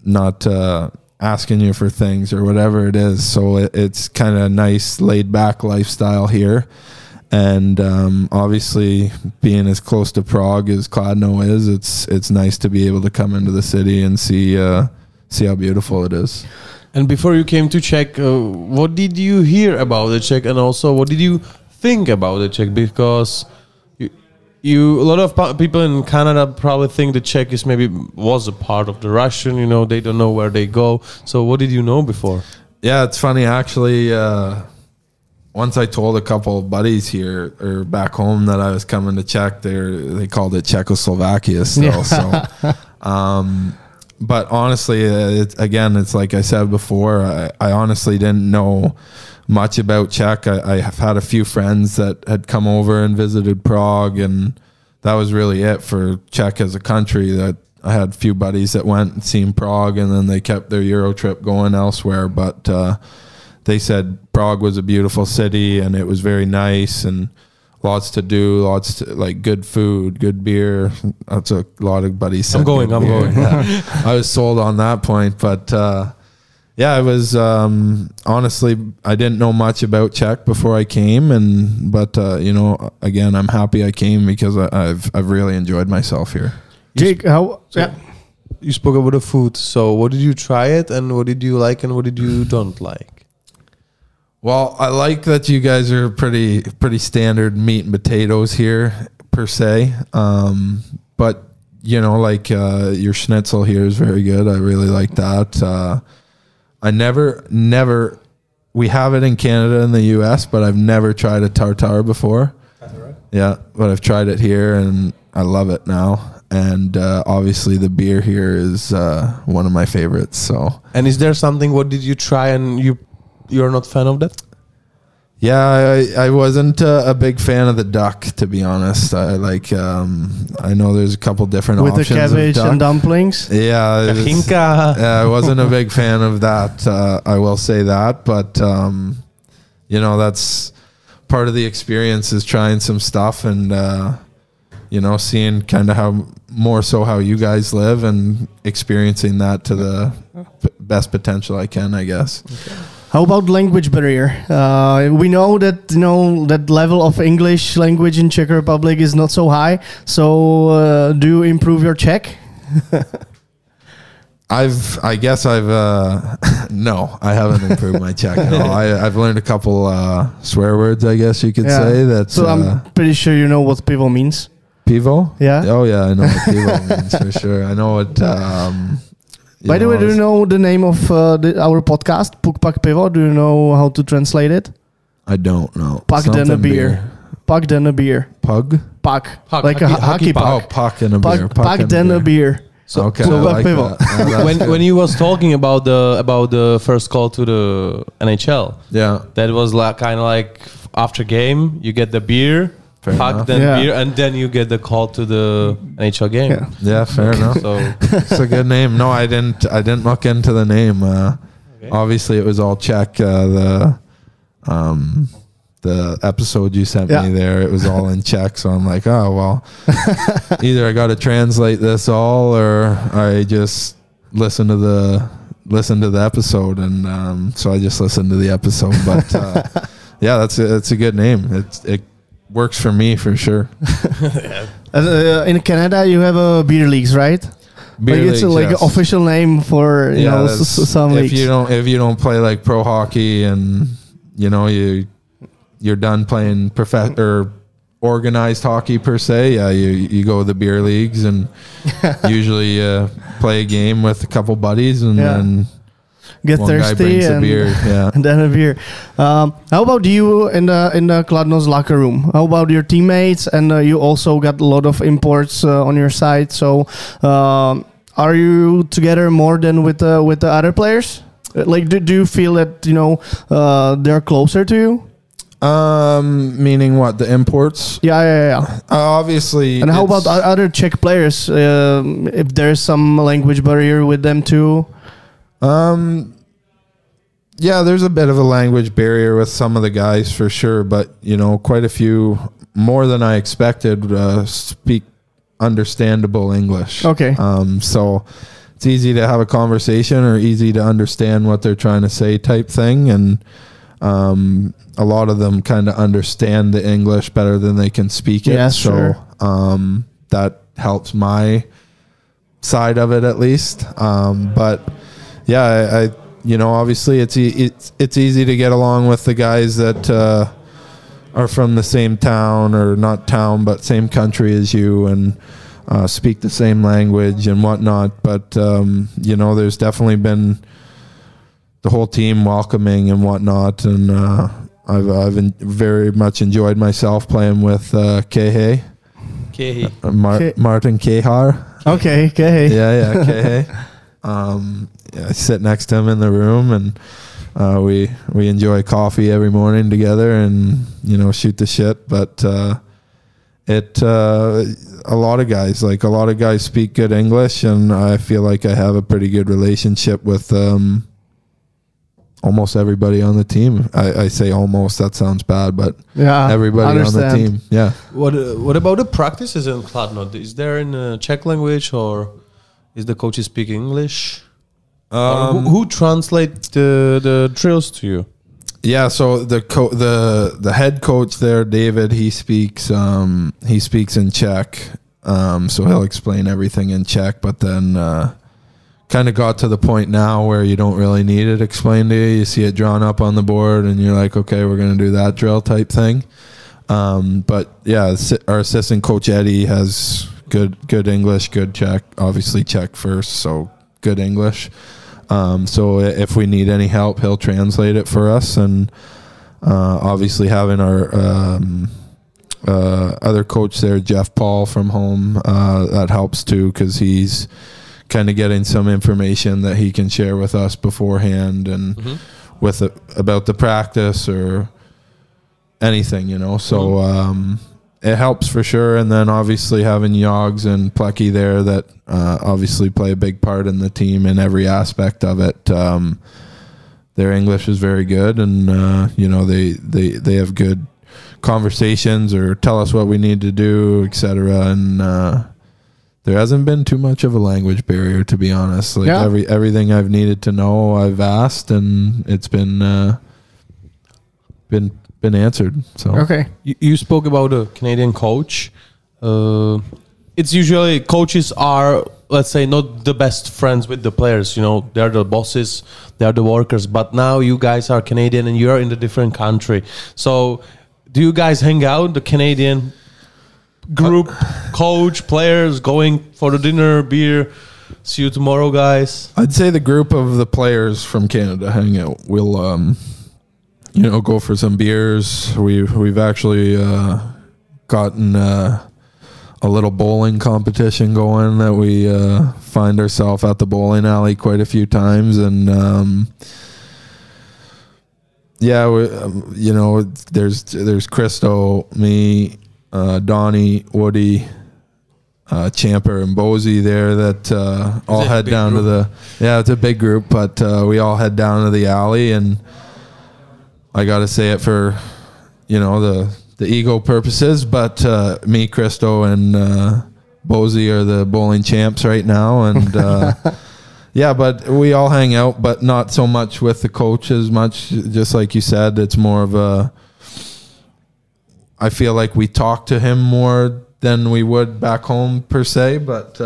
[SPEAKER 3] not asking you for things or whatever it is. So it's kind of nice, laid back lifestyle here. And obviously, being as close to Prague as Kladno is, it's nice to be able to come into the city and see how beautiful it is.
[SPEAKER 2] And before you came to Czech, what did you hear about the Czech, and also what did you think about the Czech? Because a lot of people in Canada probably think the Czech was a part of the Russian. They don't know where they go. So what did you know before?
[SPEAKER 3] Yeah, it's funny actually. Once I told a couple of buddies here or back home that I was coming to Czech, they called it Czechoslovakia still. Yeah. So, but honestly, it's like I said before, I honestly didn't know much about Czech. I have had a few friends that had come over and visited Prague, and that was really it for Czech as a country. That I had a few buddies that went and seen Prague, and then they kept their Euro trip going elsewhere. But they said Prague was a beautiful city, and it was very nice, and lots to do, like good food, good beer. That's a lot of buddies said.
[SPEAKER 2] I'm going.
[SPEAKER 3] Yeah. I was sold on that point, but it was honestly, I didn't know much about Czech before I came, but again, I'm happy I came because I've really enjoyed myself here.
[SPEAKER 1] Jake,
[SPEAKER 2] you spoke about the food. So what did you try it, and what did you like, and what did you don't like?
[SPEAKER 3] Well, I like that you guys are pretty standard meat and potatoes here per se. But your schnitzel here is very good. I really like that. I never, we have it in Canada and the US, but I've never tried a tartare before. Yeah, but I've tried it here and I love it now. And obviously the beer here is one of my favorites. So.
[SPEAKER 2] And is there something, what did you try and you're not fan of that?
[SPEAKER 3] Yeah, I wasn't a big fan of the duck, to be honest. I know there's a couple different
[SPEAKER 1] options. With the cabbage and dumplings?
[SPEAKER 3] Yeah. I wasn't a big fan of that. I will say that. But, that's part of the experience is trying some stuff and, seeing kind of how you guys live and experiencing that to the best potential I can, I guess.
[SPEAKER 1] Okay. How about language barrier? We know that that level of English language in Czech Republic is not so high. So do you improve your Czech?
[SPEAKER 3] No, I haven't improved my Czech at all. I've learned a couple swear words, I guess you could say.
[SPEAKER 1] So I'm pretty sure you know what PIVO means.
[SPEAKER 3] PIVO?
[SPEAKER 1] Yeah.
[SPEAKER 3] Oh yeah, I know what PIVO means for sure. I know what.
[SPEAKER 1] By the way, do you know the name of our podcast, PUK PAK PIVO? Do you know how to translate it?
[SPEAKER 3] I don't know.
[SPEAKER 1] Pak then a beer. Pak then a beer.
[SPEAKER 3] Pug?
[SPEAKER 1] Pak. Like a hockey puck.
[SPEAKER 3] Oh, pak and a beer.
[SPEAKER 1] Pak then a beer.
[SPEAKER 3] So, okay,
[SPEAKER 1] so
[SPEAKER 3] I like that.
[SPEAKER 2] when you was talking about the first call to the NHL, that was kind of like after game, you get the beer. Pak then beer, and then you get the call to the NHL game.
[SPEAKER 3] Yeah, fair enough. So it's a good name. No, I didn't look into the name. Obviously, it was all Czech. The episode you sent me there, it was all in Czech. So I'm like, oh well, either I got to translate this all, or I just listen to the episode, and so I just listened to the episode. But that's a good name. It works for me for sure.
[SPEAKER 1] In Canada, you have beer leagues, right?
[SPEAKER 3] Beer
[SPEAKER 1] like it's
[SPEAKER 3] leagues,
[SPEAKER 1] like an
[SPEAKER 3] yes.
[SPEAKER 1] official name for you know some
[SPEAKER 3] if
[SPEAKER 1] leagues.
[SPEAKER 3] you don't play like pro hockey and you know you're done playing or organized hockey per se, yeah, you go to the beer leagues and usually play a game with a couple buddies and then
[SPEAKER 1] get
[SPEAKER 3] one guy
[SPEAKER 1] thirsty
[SPEAKER 3] brings
[SPEAKER 1] and,
[SPEAKER 3] a beer, yeah.
[SPEAKER 1] and then a beer. How about you in the Kladno's locker room? How about your teammates? And you also got a lot of imports on your side. So are you together more than with the other players? Like, do you feel that you know they're closer to you?
[SPEAKER 3] Meaning what, the imports?
[SPEAKER 1] Yeah.
[SPEAKER 3] Obviously.
[SPEAKER 1] And how about other Czech players? If there's some language barrier with them too?
[SPEAKER 3] Yeah, there's a bit of a language barrier with some of the guys for sure, but you know, quite a few more than I expected speak understandable English.
[SPEAKER 1] Okay.
[SPEAKER 3] So it's easy to have a conversation or easy to understand what they're trying to say type thing, and a lot of them kind of understand the English better than they can speak it.
[SPEAKER 1] Yeah,
[SPEAKER 3] so
[SPEAKER 1] sure.
[SPEAKER 3] that helps my side of it at least. But yeah, I you know, obviously it's easy to get along with the guys that are from the same town, or not town, but same country as you, and speak the same language and whatnot. But you know, there's definitely been the whole team welcoming and whatnot, and I've very much enjoyed myself playing with Kehe. Martin Kehar.
[SPEAKER 1] Okay, Kehe.
[SPEAKER 3] Yeah, Kehe. I sit next to him in the room, and we enjoy coffee every morning together, and you know, shoot the shit. But a lot of guys speak good English, and I feel like I have a pretty good relationship with almost everybody on the team. I say almost, that sounds bad, but
[SPEAKER 1] yeah,
[SPEAKER 3] everybody on the team. Yeah.
[SPEAKER 2] What about the practices in Kladno? Is there in Czech language, or is the coach speaking English? Who translate the drills to you?
[SPEAKER 3] Yeah, so the head coach there, David, he speaks in Czech, so he'll explain everything in Czech. But then kind of got to the point now where you don't really need it explained to you. You see it drawn up on the board, and you're like, okay, we're gonna do that drill type thing. But yeah, our assistant coach Eddie has good English, good Czech, obviously Czech first, so good English. So if we need any help, he'll translate it for us. And obviously having our other coach there, Jeff Paul from home, that helps too, because he's kind of getting some information that he can share with us beforehand, and about the practice or anything, you know. So it helps for sure. And then obviously having Yogs and Plecky there that obviously play a big part in the team in every aspect of it. Their English is very good, and you know, they have good conversations or tell us what we need to do, etc. And there hasn't been too much of a language barrier, to be honest. Like everything I've needed to know, I've asked, and it's been answered. So
[SPEAKER 1] okay.
[SPEAKER 2] You spoke about a Canadian coach. It's usually coaches are, let's say, not the best friends with the players. You know, they're the bosses, they're the workers. But now you guys are Canadian and you're in a different country. So do you guys hang out, the Canadian group, coach, players, going for the dinner, beer? See you tomorrow, guys.
[SPEAKER 3] I'd say the group of the players from Canada hang out. We'll you know, go for some beers. We've actually gotten a little bowling competition going that we find ourselves at the bowling alley quite a few times, and yeah, you know, there's Christo, me, Donnie, Woody, Champer, and Bozy there that all head down to it's a big group, but we all head down to the alley. And I got to say it for, you know, the ego purposes, but me, Christo, and Bozy are the bowling champs right now. And yeah, but we all hang out, but not so much with the coach as much. Just like you said, it's more of a, I feel like we talk to him more than we would back home per se, but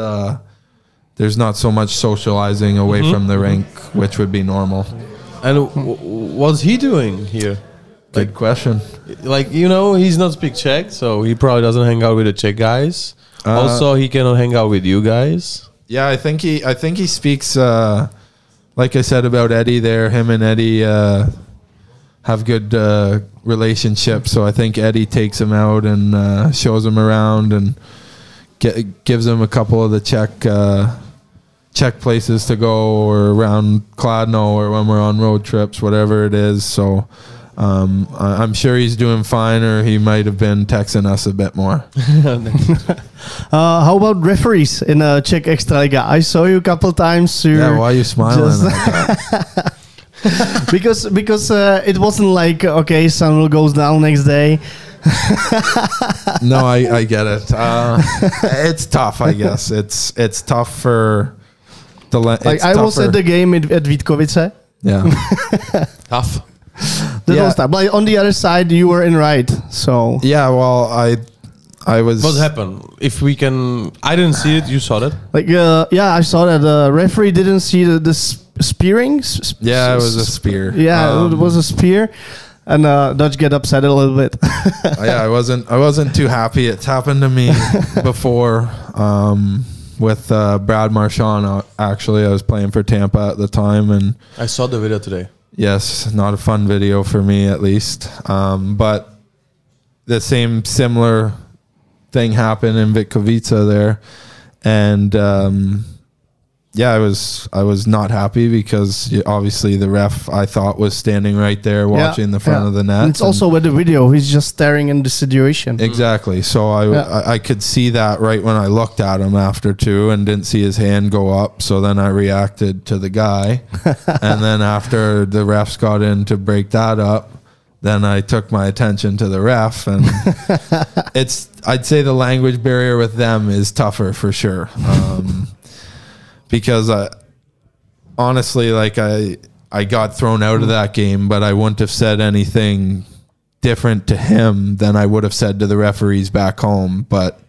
[SPEAKER 3] there's not so much socializing away from the rink, which would be normal.
[SPEAKER 2] And what's he doing here?
[SPEAKER 3] Good question.
[SPEAKER 2] Like, you know, he's not speak Czech, so he probably doesn't hang out with the Czech guys. Also, he cannot hang out with you guys.
[SPEAKER 3] Yeah, I think he speaks. Like I said about Eddie, there, him and Eddie have good relationship. So I think Eddie takes him out and shows him around and gives him a couple of the Czech places to go, or around Kladno, or when we're on road trips, whatever it is. So I'm sure he's doing fine, or he might have been texting us a bit more.
[SPEAKER 1] How about referees in Czech Extraliga? I saw you a couple times.
[SPEAKER 3] Yeah, why are you smiling?
[SPEAKER 1] because it wasn't like, okay, Samuel goes down next day.
[SPEAKER 3] No, I get it. It's tough, I guess. It's tough for the.
[SPEAKER 1] I was at the game at Vítkovice.
[SPEAKER 3] Yeah,
[SPEAKER 2] Tough.
[SPEAKER 1] That was tough. But on the other side, you were in right. So
[SPEAKER 3] yeah. Well, I was.
[SPEAKER 2] What happened? If we can, I didn't see it. You saw it.
[SPEAKER 1] Like yeah, I saw that the referee didn't see the spearing.
[SPEAKER 3] Yeah, it was a spear.
[SPEAKER 1] Yeah, it was a spear. And Dutch get upset a little bit.
[SPEAKER 3] Yeah, I wasn't too happy. It's happened to me before with Brad Marchand. Actually, I was playing for Tampa at the time, and
[SPEAKER 2] I saw the video today.
[SPEAKER 3] yes, not a fun video for me at least. But the similar thing happened in Vítkovice there, and yeah, I was not happy because obviously the ref, I thought, was standing right there watching the front of the net.
[SPEAKER 1] And it's also with the video, he's just staring in the situation.
[SPEAKER 3] Exactly. So I could see that right when I looked at him after too, and didn't see his hand go up. So then I reacted to the guy. And then after the refs got in to break that up, then I took my attention to the ref, and I'd say the language barrier with them is tougher for sure. Because honestly, like I got thrown out of that game, but I wouldn't have said anything different to him than I would have said to the referees back home. But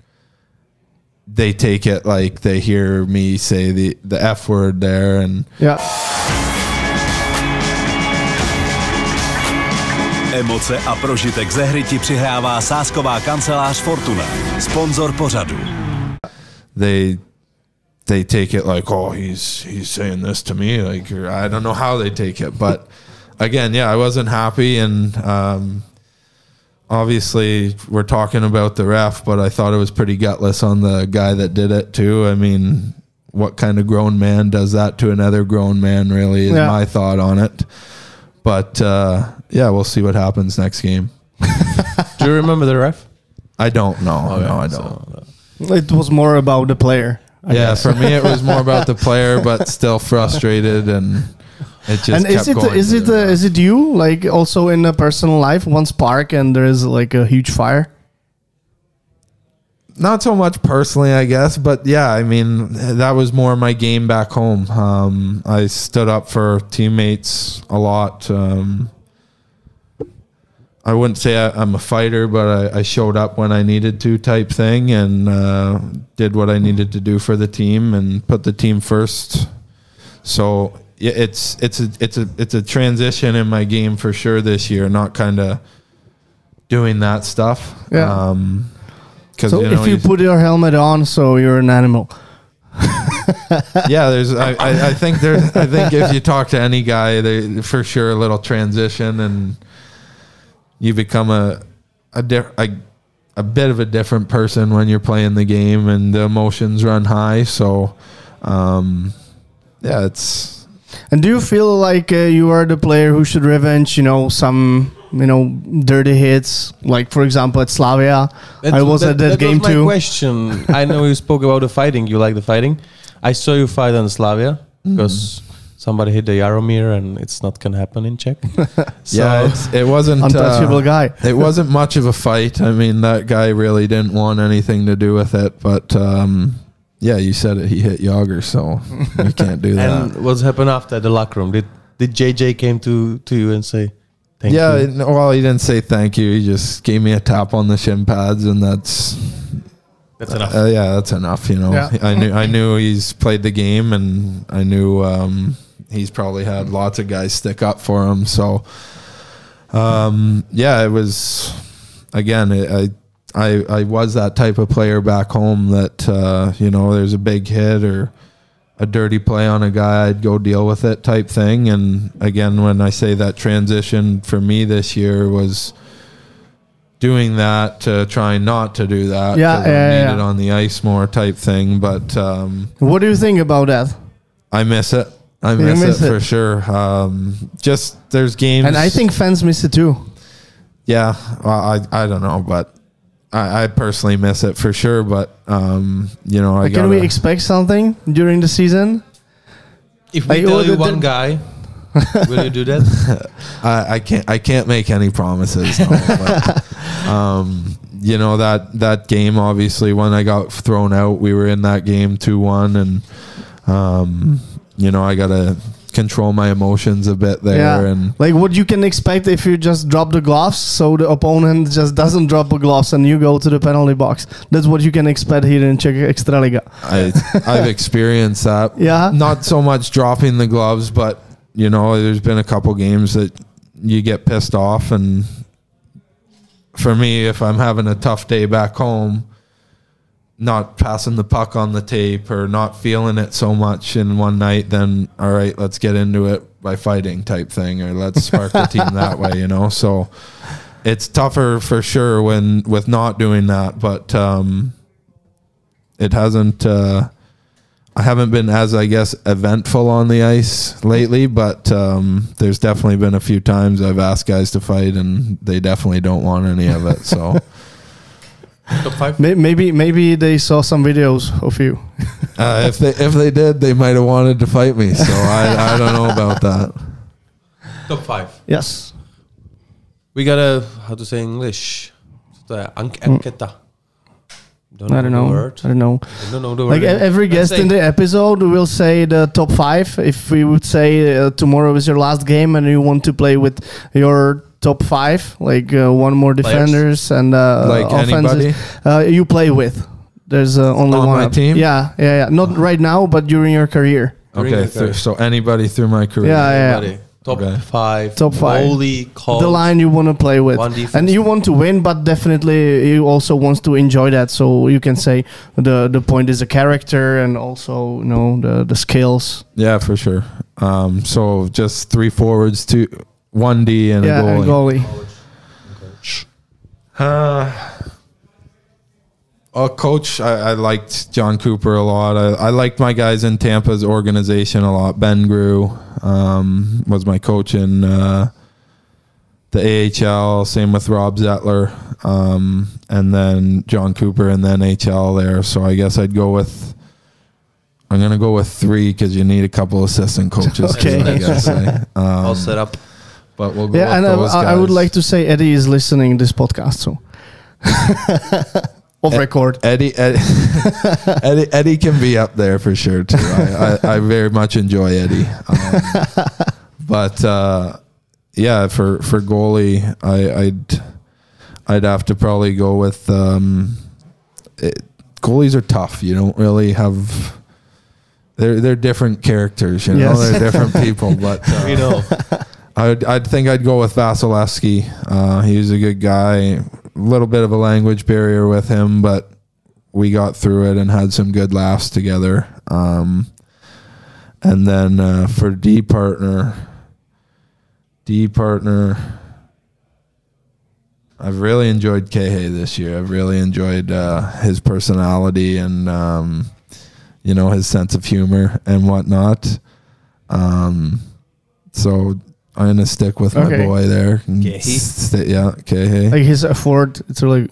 [SPEAKER 3] they take it like they hear me say the F word there, and
[SPEAKER 1] yeah.
[SPEAKER 4] Emoce a prožitek ze hry ti přihrává sázková kancelář Fortuna, sponzor pořadu.
[SPEAKER 3] They take it like, oh, he's saying this to me. Like, I don't know how they take it. But again, yeah, I wasn't happy. And obviously we're talking about the ref, but I thought it was pretty gutless on the guy that did it too. I mean, what kind of grown man does that to another grown man, really, is my thought on it. But yeah, we'll see what happens next game.
[SPEAKER 2] Do you remember the ref?
[SPEAKER 3] I don't know.
[SPEAKER 2] Okay,
[SPEAKER 3] no, I don't.
[SPEAKER 1] It was more about the player. I guess.
[SPEAKER 3] For me, it was more about the player, but still frustrated, and it just kept going.
[SPEAKER 1] Is it you, like, also in a personal life, one spark and there is like a huge fire?
[SPEAKER 3] Not so much personally, I guess, but yeah, I mean, that was more my game back home. I stood up for teammates a lot. I wouldn't say I'm a fighter, but I showed up when I needed to, type thing, and did what I needed to do for the team and put the team first. So yeah, it's a transition in my game for sure this year. Not kind of doing that stuff.
[SPEAKER 1] Yeah. So
[SPEAKER 3] you know,
[SPEAKER 1] if you put your helmet on, so you're an animal.
[SPEAKER 3] Yeah, I think if you talk to any guy, they for sure a little transition, and you become a bit of a different person when you're playing the game, and the emotions run high. So, yeah, it's.
[SPEAKER 1] And do you feel like you are the player who should revenge, some, dirty hits, like for example at Slavia? I was at that game
[SPEAKER 2] was my
[SPEAKER 1] too.
[SPEAKER 2] Question. I know you spoke about the fighting. You like the fighting. I saw you fight on Slavia because somebody hit the Jaromir, and it's not gonna happen in Czech. So
[SPEAKER 3] yeah, it wasn't
[SPEAKER 1] untouchable guy.
[SPEAKER 3] It wasn't much of a fight. I mean, that guy really didn't want anything to do with it. But yeah, you said it. He hit Yager, so you can't do that.
[SPEAKER 2] And what's happened after the locker room? Did JJ came to you and say thank you?
[SPEAKER 3] Yeah, well, he didn't say thank you. He just gave me a tap on the shin pads, and
[SPEAKER 2] That's enough.
[SPEAKER 3] Yeah, that's enough. You know,
[SPEAKER 1] Yeah.
[SPEAKER 3] I knew he's played the game, and I knew he's probably had lots of guys stick up for him. So, yeah, it was again. I was that type of player back home that you know, there's a big hit or a dirty play on a guy, I'd go deal with it type thing. And again, when I say that transition for me this year was doing that to trying not to do that.
[SPEAKER 1] Yeah,
[SPEAKER 3] I need it on the ice more type thing. But
[SPEAKER 1] what do you think about that?
[SPEAKER 3] I miss it. I miss it for sure. Just there's games,
[SPEAKER 1] And I think fans miss it too.
[SPEAKER 3] yeah. Well, I don't know, but I personally miss it for sure. But you know,
[SPEAKER 1] Can we expect something during the season?
[SPEAKER 2] If we tell you one guy, will you do that?
[SPEAKER 3] I can't make any promises. No, but, you know, that game, obviously, when I got thrown out, we were in that game 2-1, and you know, I gotta control my emotions a bit there. And
[SPEAKER 1] like what you can expect if you just drop the gloves, so the opponent just doesn't drop the gloves and you go to the penalty box. That's what you can expect here in Czech Extraliga.
[SPEAKER 3] I've experienced that.
[SPEAKER 1] Yeah.
[SPEAKER 3] Not so much dropping the gloves, but you know, there's been a couple games that you get pissed off, and for me, if I'm having a tough day back home, not passing the puck on the tape or not feeling it so much in one night, then all right, let's get into it by fighting type thing, or let's spark the team that way, you know. So it's tougher for sure with not doing that, but it hasn't. I haven't been as, I guess, eventful on the ice lately, but there's definitely been a few times I've asked guys to fight, and they definitely don't want any of it. So.
[SPEAKER 2] Top 5?
[SPEAKER 1] Maybe they saw some videos of you.
[SPEAKER 3] If they did, they might have wanted to fight me. So I don't know about that.
[SPEAKER 2] Top 5.
[SPEAKER 1] Yes.
[SPEAKER 2] We got a, how to say English? Anketa.
[SPEAKER 1] I don't know. I don't know.
[SPEAKER 2] I don't know the
[SPEAKER 1] Like
[SPEAKER 2] word.
[SPEAKER 1] every guest in the episode will say the top 5. If we would say tomorrow is your last game and you want to play with your top 5, like one more defenders and
[SPEAKER 3] like
[SPEAKER 1] offenses, you play with. There's only
[SPEAKER 3] on
[SPEAKER 1] one
[SPEAKER 3] my team.
[SPEAKER 1] Yeah. Not right now, but during your career.
[SPEAKER 3] Okay, so anybody through my career.
[SPEAKER 1] Yeah.
[SPEAKER 2] Top
[SPEAKER 3] Okay.
[SPEAKER 2] 5.
[SPEAKER 1] Top 5.
[SPEAKER 2] Goalie, call.
[SPEAKER 1] The line you want to play with,
[SPEAKER 2] One defense.
[SPEAKER 1] and you want to win, but definitely you also want to enjoy that. So you can say the point is the character and also, you know, the skills.
[SPEAKER 3] Yeah, for sure. So just 3 forwards, 1 D and a
[SPEAKER 1] And
[SPEAKER 3] goalie. Coach, I liked John Cooper a lot. I liked my guys in Tampa's organization a lot. Ben Grew was my coach in the AHL. Same with Rob Zettler. And then John Cooper in the NHL there. So I guess I'm going to go with 3 because you need a couple assistant coaches.
[SPEAKER 1] Okay.
[SPEAKER 3] I guess.
[SPEAKER 2] All set up.
[SPEAKER 3] But we'll go
[SPEAKER 1] Yeah,
[SPEAKER 3] with
[SPEAKER 1] and
[SPEAKER 3] those
[SPEAKER 1] I would
[SPEAKER 3] guys.
[SPEAKER 1] like to say Eddie is listening this podcast, so off record.
[SPEAKER 3] Eddie can be up there for sure too. I very much enjoy Eddie, but yeah, for goalie, I'd have to probably go with goalies are tough. You don't really have. They're different characters, you know.
[SPEAKER 1] Yes.
[SPEAKER 3] They're different people, but
[SPEAKER 2] We know.
[SPEAKER 3] I'd think I'd go with Vasilevsky. He was a good guy. A little bit of a language barrier with him, but we got through it and had some good laughs together. And then for D partner, I've really enjoyed Kehe this year. I've really enjoyed his personality and you know, his sense of humor and whatnot. So I'm going to stick with my boy there. Kehe.
[SPEAKER 1] Like his effort, it's a really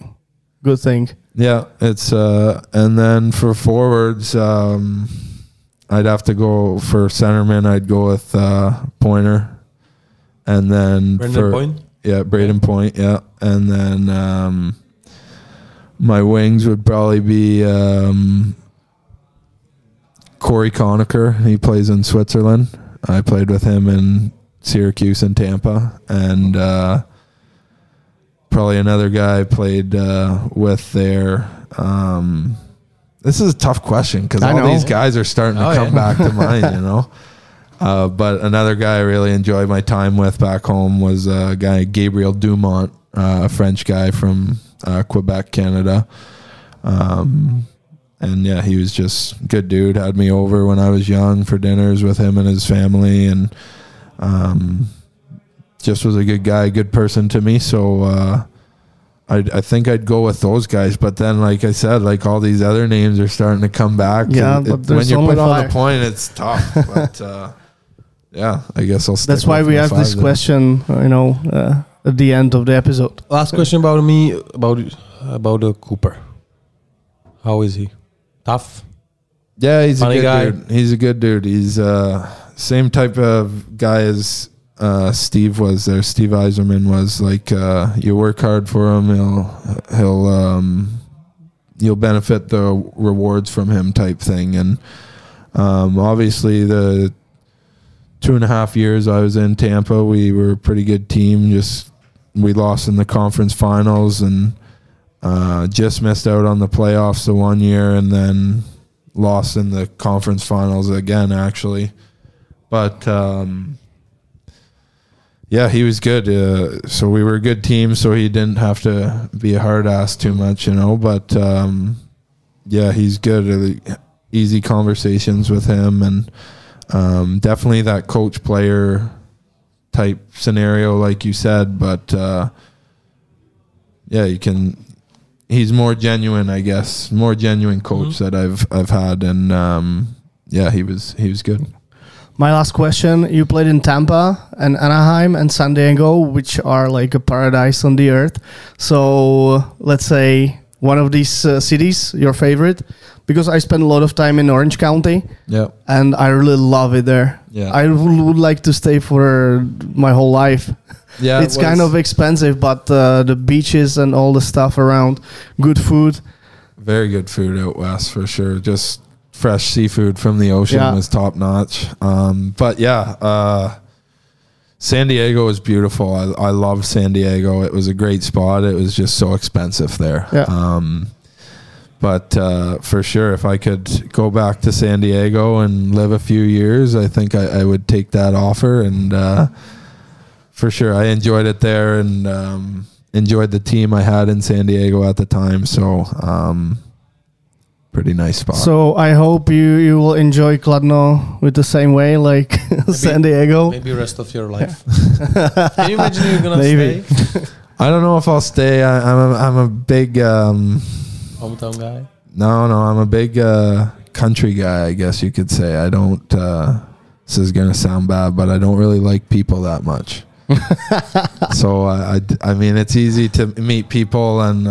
[SPEAKER 1] good thing.
[SPEAKER 3] Yeah, it's and then for forwards, I'd have to go for centerman. I'd go with Pointer, and then
[SPEAKER 2] Brendan Point?
[SPEAKER 3] Yeah, Braden Point. Yeah, and then my wings would probably be Corey Conacher. He plays in Switzerland. I played with him in Syracuse and Tampa, and probably another guy I played with there. This is a tough question because all these guys are starting to come back to mind, you know. But another guy I really enjoyed my time with back home was a guy, Gabriel Dumont, a French guy from Quebec, Canada. And yeah, he was just a good dude. Had me over when I was young for dinners with him and his family, and just was a good guy, good person to me. So I think I'd go with those guys. But then, like I said, like all these other names are starting to come back.
[SPEAKER 1] Yeah, but
[SPEAKER 3] when you're put on
[SPEAKER 1] five.
[SPEAKER 3] the point, it's tough. But yeah, I guess I'll stick.
[SPEAKER 1] That's why
[SPEAKER 3] with
[SPEAKER 1] we
[SPEAKER 3] my
[SPEAKER 1] have this
[SPEAKER 3] five then.
[SPEAKER 1] question, at the end of the episode.
[SPEAKER 2] Last question about me, about Cooper. How is he? Tough?
[SPEAKER 3] Yeah, he's
[SPEAKER 2] Funny
[SPEAKER 3] a good
[SPEAKER 2] guy.
[SPEAKER 3] dude. He's a good dude. He's same type of guy as Steve was there. Steve Yzerman was like, you work hard for him, you'll benefit the rewards from him type thing. And obviously the 2.5 years I was in Tampa, we were a pretty good team. Just we lost in the conference finals and just missed out on the playoffs the 1 year, and then lost in the conference finals again, actually. But yeah, he was good. So we were a good team, so he didn't have to be a hard ass too much, you know. But yeah, he's good. Easy conversations with him, and definitely that coach player type scenario, like you said. But yeah, you can. He's more genuine, I guess. More genuine coach that I've had, and yeah, he was good.
[SPEAKER 1] My last question, you played in Tampa and Anaheim and San Diego, which are like a paradise on the earth. So let's say one of these cities, your favorite, because I spent a lot of time in Orange County.
[SPEAKER 3] Yeah.
[SPEAKER 1] And I really love it there.
[SPEAKER 3] Yeah.
[SPEAKER 1] I would like to stay for my whole life.
[SPEAKER 3] Yeah,
[SPEAKER 1] it's kind of expensive, but the beaches and all the stuff around, good food.
[SPEAKER 3] Very good food out west for sure. Just fresh seafood from the ocean was top notch. But yeah, San Diego was beautiful. I loved San Diego. It was a great spot. It was just so expensive there.
[SPEAKER 1] Yeah.
[SPEAKER 3] But for sure, if I could go back to San Diego and live a few years, I think I would take that offer. And for sure, I enjoyed it there, and enjoyed the team I had in San Diego at the time. So pretty nice spot.
[SPEAKER 1] So I hope you will enjoy Kladno with the same way like San Diego.
[SPEAKER 2] Maybe the rest of your life. Can you imagine you're gonna
[SPEAKER 1] Maybe.
[SPEAKER 2] stay?
[SPEAKER 3] I don't know if I'll stay. I'm a big
[SPEAKER 2] Hometown guy?
[SPEAKER 3] No, I'm a big country guy, I guess you could say. I don't, this is going to sound bad, but I don't really like people that much. So, I mean, it's easy to meet people, and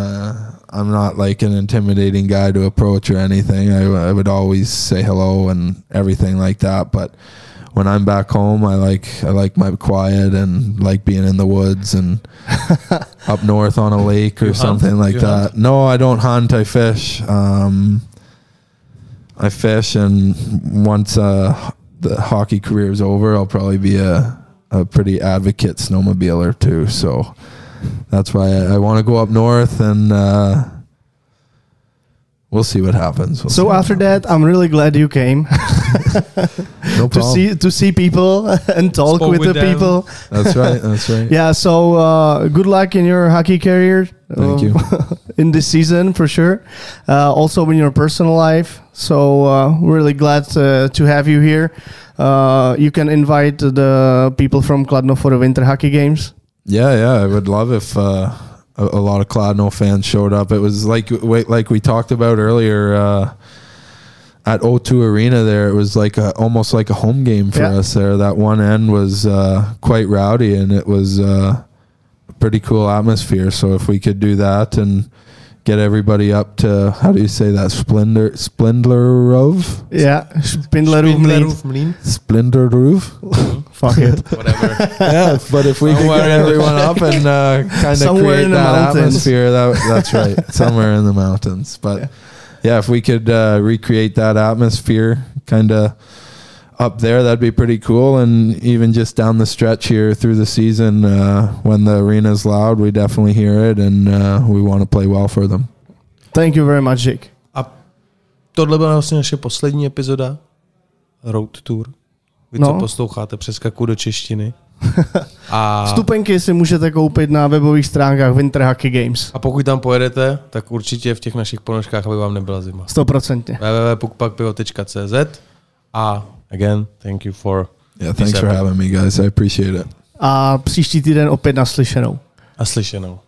[SPEAKER 3] I'm not like an intimidating guy to approach or anything. I would always say hello and everything like that. But when I'm back home, I like my quiet and like being in the woods and up north on a lake or something like that. Hunt? No, I don't hunt. I fish. I fish, and once the hockey career is over, I'll probably be a pretty advocate snowmobiler too. So that's why I want to go up north, and we'll see what happens.
[SPEAKER 1] So after that, I'm really glad you came.
[SPEAKER 3] No problem.
[SPEAKER 1] to see people and talk with the
[SPEAKER 2] them.
[SPEAKER 1] people.
[SPEAKER 3] That's right. That's right.
[SPEAKER 1] Yeah. So good luck in your hockey career.
[SPEAKER 3] Thank you.
[SPEAKER 1] In this season for sure. Also in your personal life. So really glad to have you here. You can invite the people from Kladno for the winter hockey games.
[SPEAKER 3] Yeah. I would love if a lot of Kladno fans showed up. It was like we talked about earlier at O2 Arena there. It was like almost like a home game for us there. That one end was quite rowdy, and it was a pretty cool atmosphere. So if we could do that and get everybody up to, how do you say that? Splendlerov?
[SPEAKER 1] Yeah, Spindlerov.
[SPEAKER 3] Splendlerov?
[SPEAKER 1] Fuck it.
[SPEAKER 2] Whatever.
[SPEAKER 3] Yeah, but if we could get everyone up and kind of create that atmosphere, that's right. Somewhere in the mountains. But yeah, if we could recreate that atmosphere, kind of up there, that'd be pretty cool. And even just down the stretch here through the season, when the arena's loud, we definitely hear it, and we want to play well for them.
[SPEAKER 1] Thank you very much, Jake.
[SPEAKER 2] A tohle byla vlastně naše poslední epizoda Road Tour. Vy co posloucháte přeskaku do češtiny. A
[SPEAKER 1] vstupenky si můžete koupit na webových stránkách Winter Hockey Games.
[SPEAKER 2] A pokud tam pojedete, tak určitě v těch našich ponožkách, aby vám nebyla zima.
[SPEAKER 1] 100%.
[SPEAKER 2] www.pukpakpivo.cz a again, thank you for
[SPEAKER 3] thanks for having me, guys. I appreciate it.
[SPEAKER 1] A příští týden opět naslyšenou.
[SPEAKER 2] A slyšenou.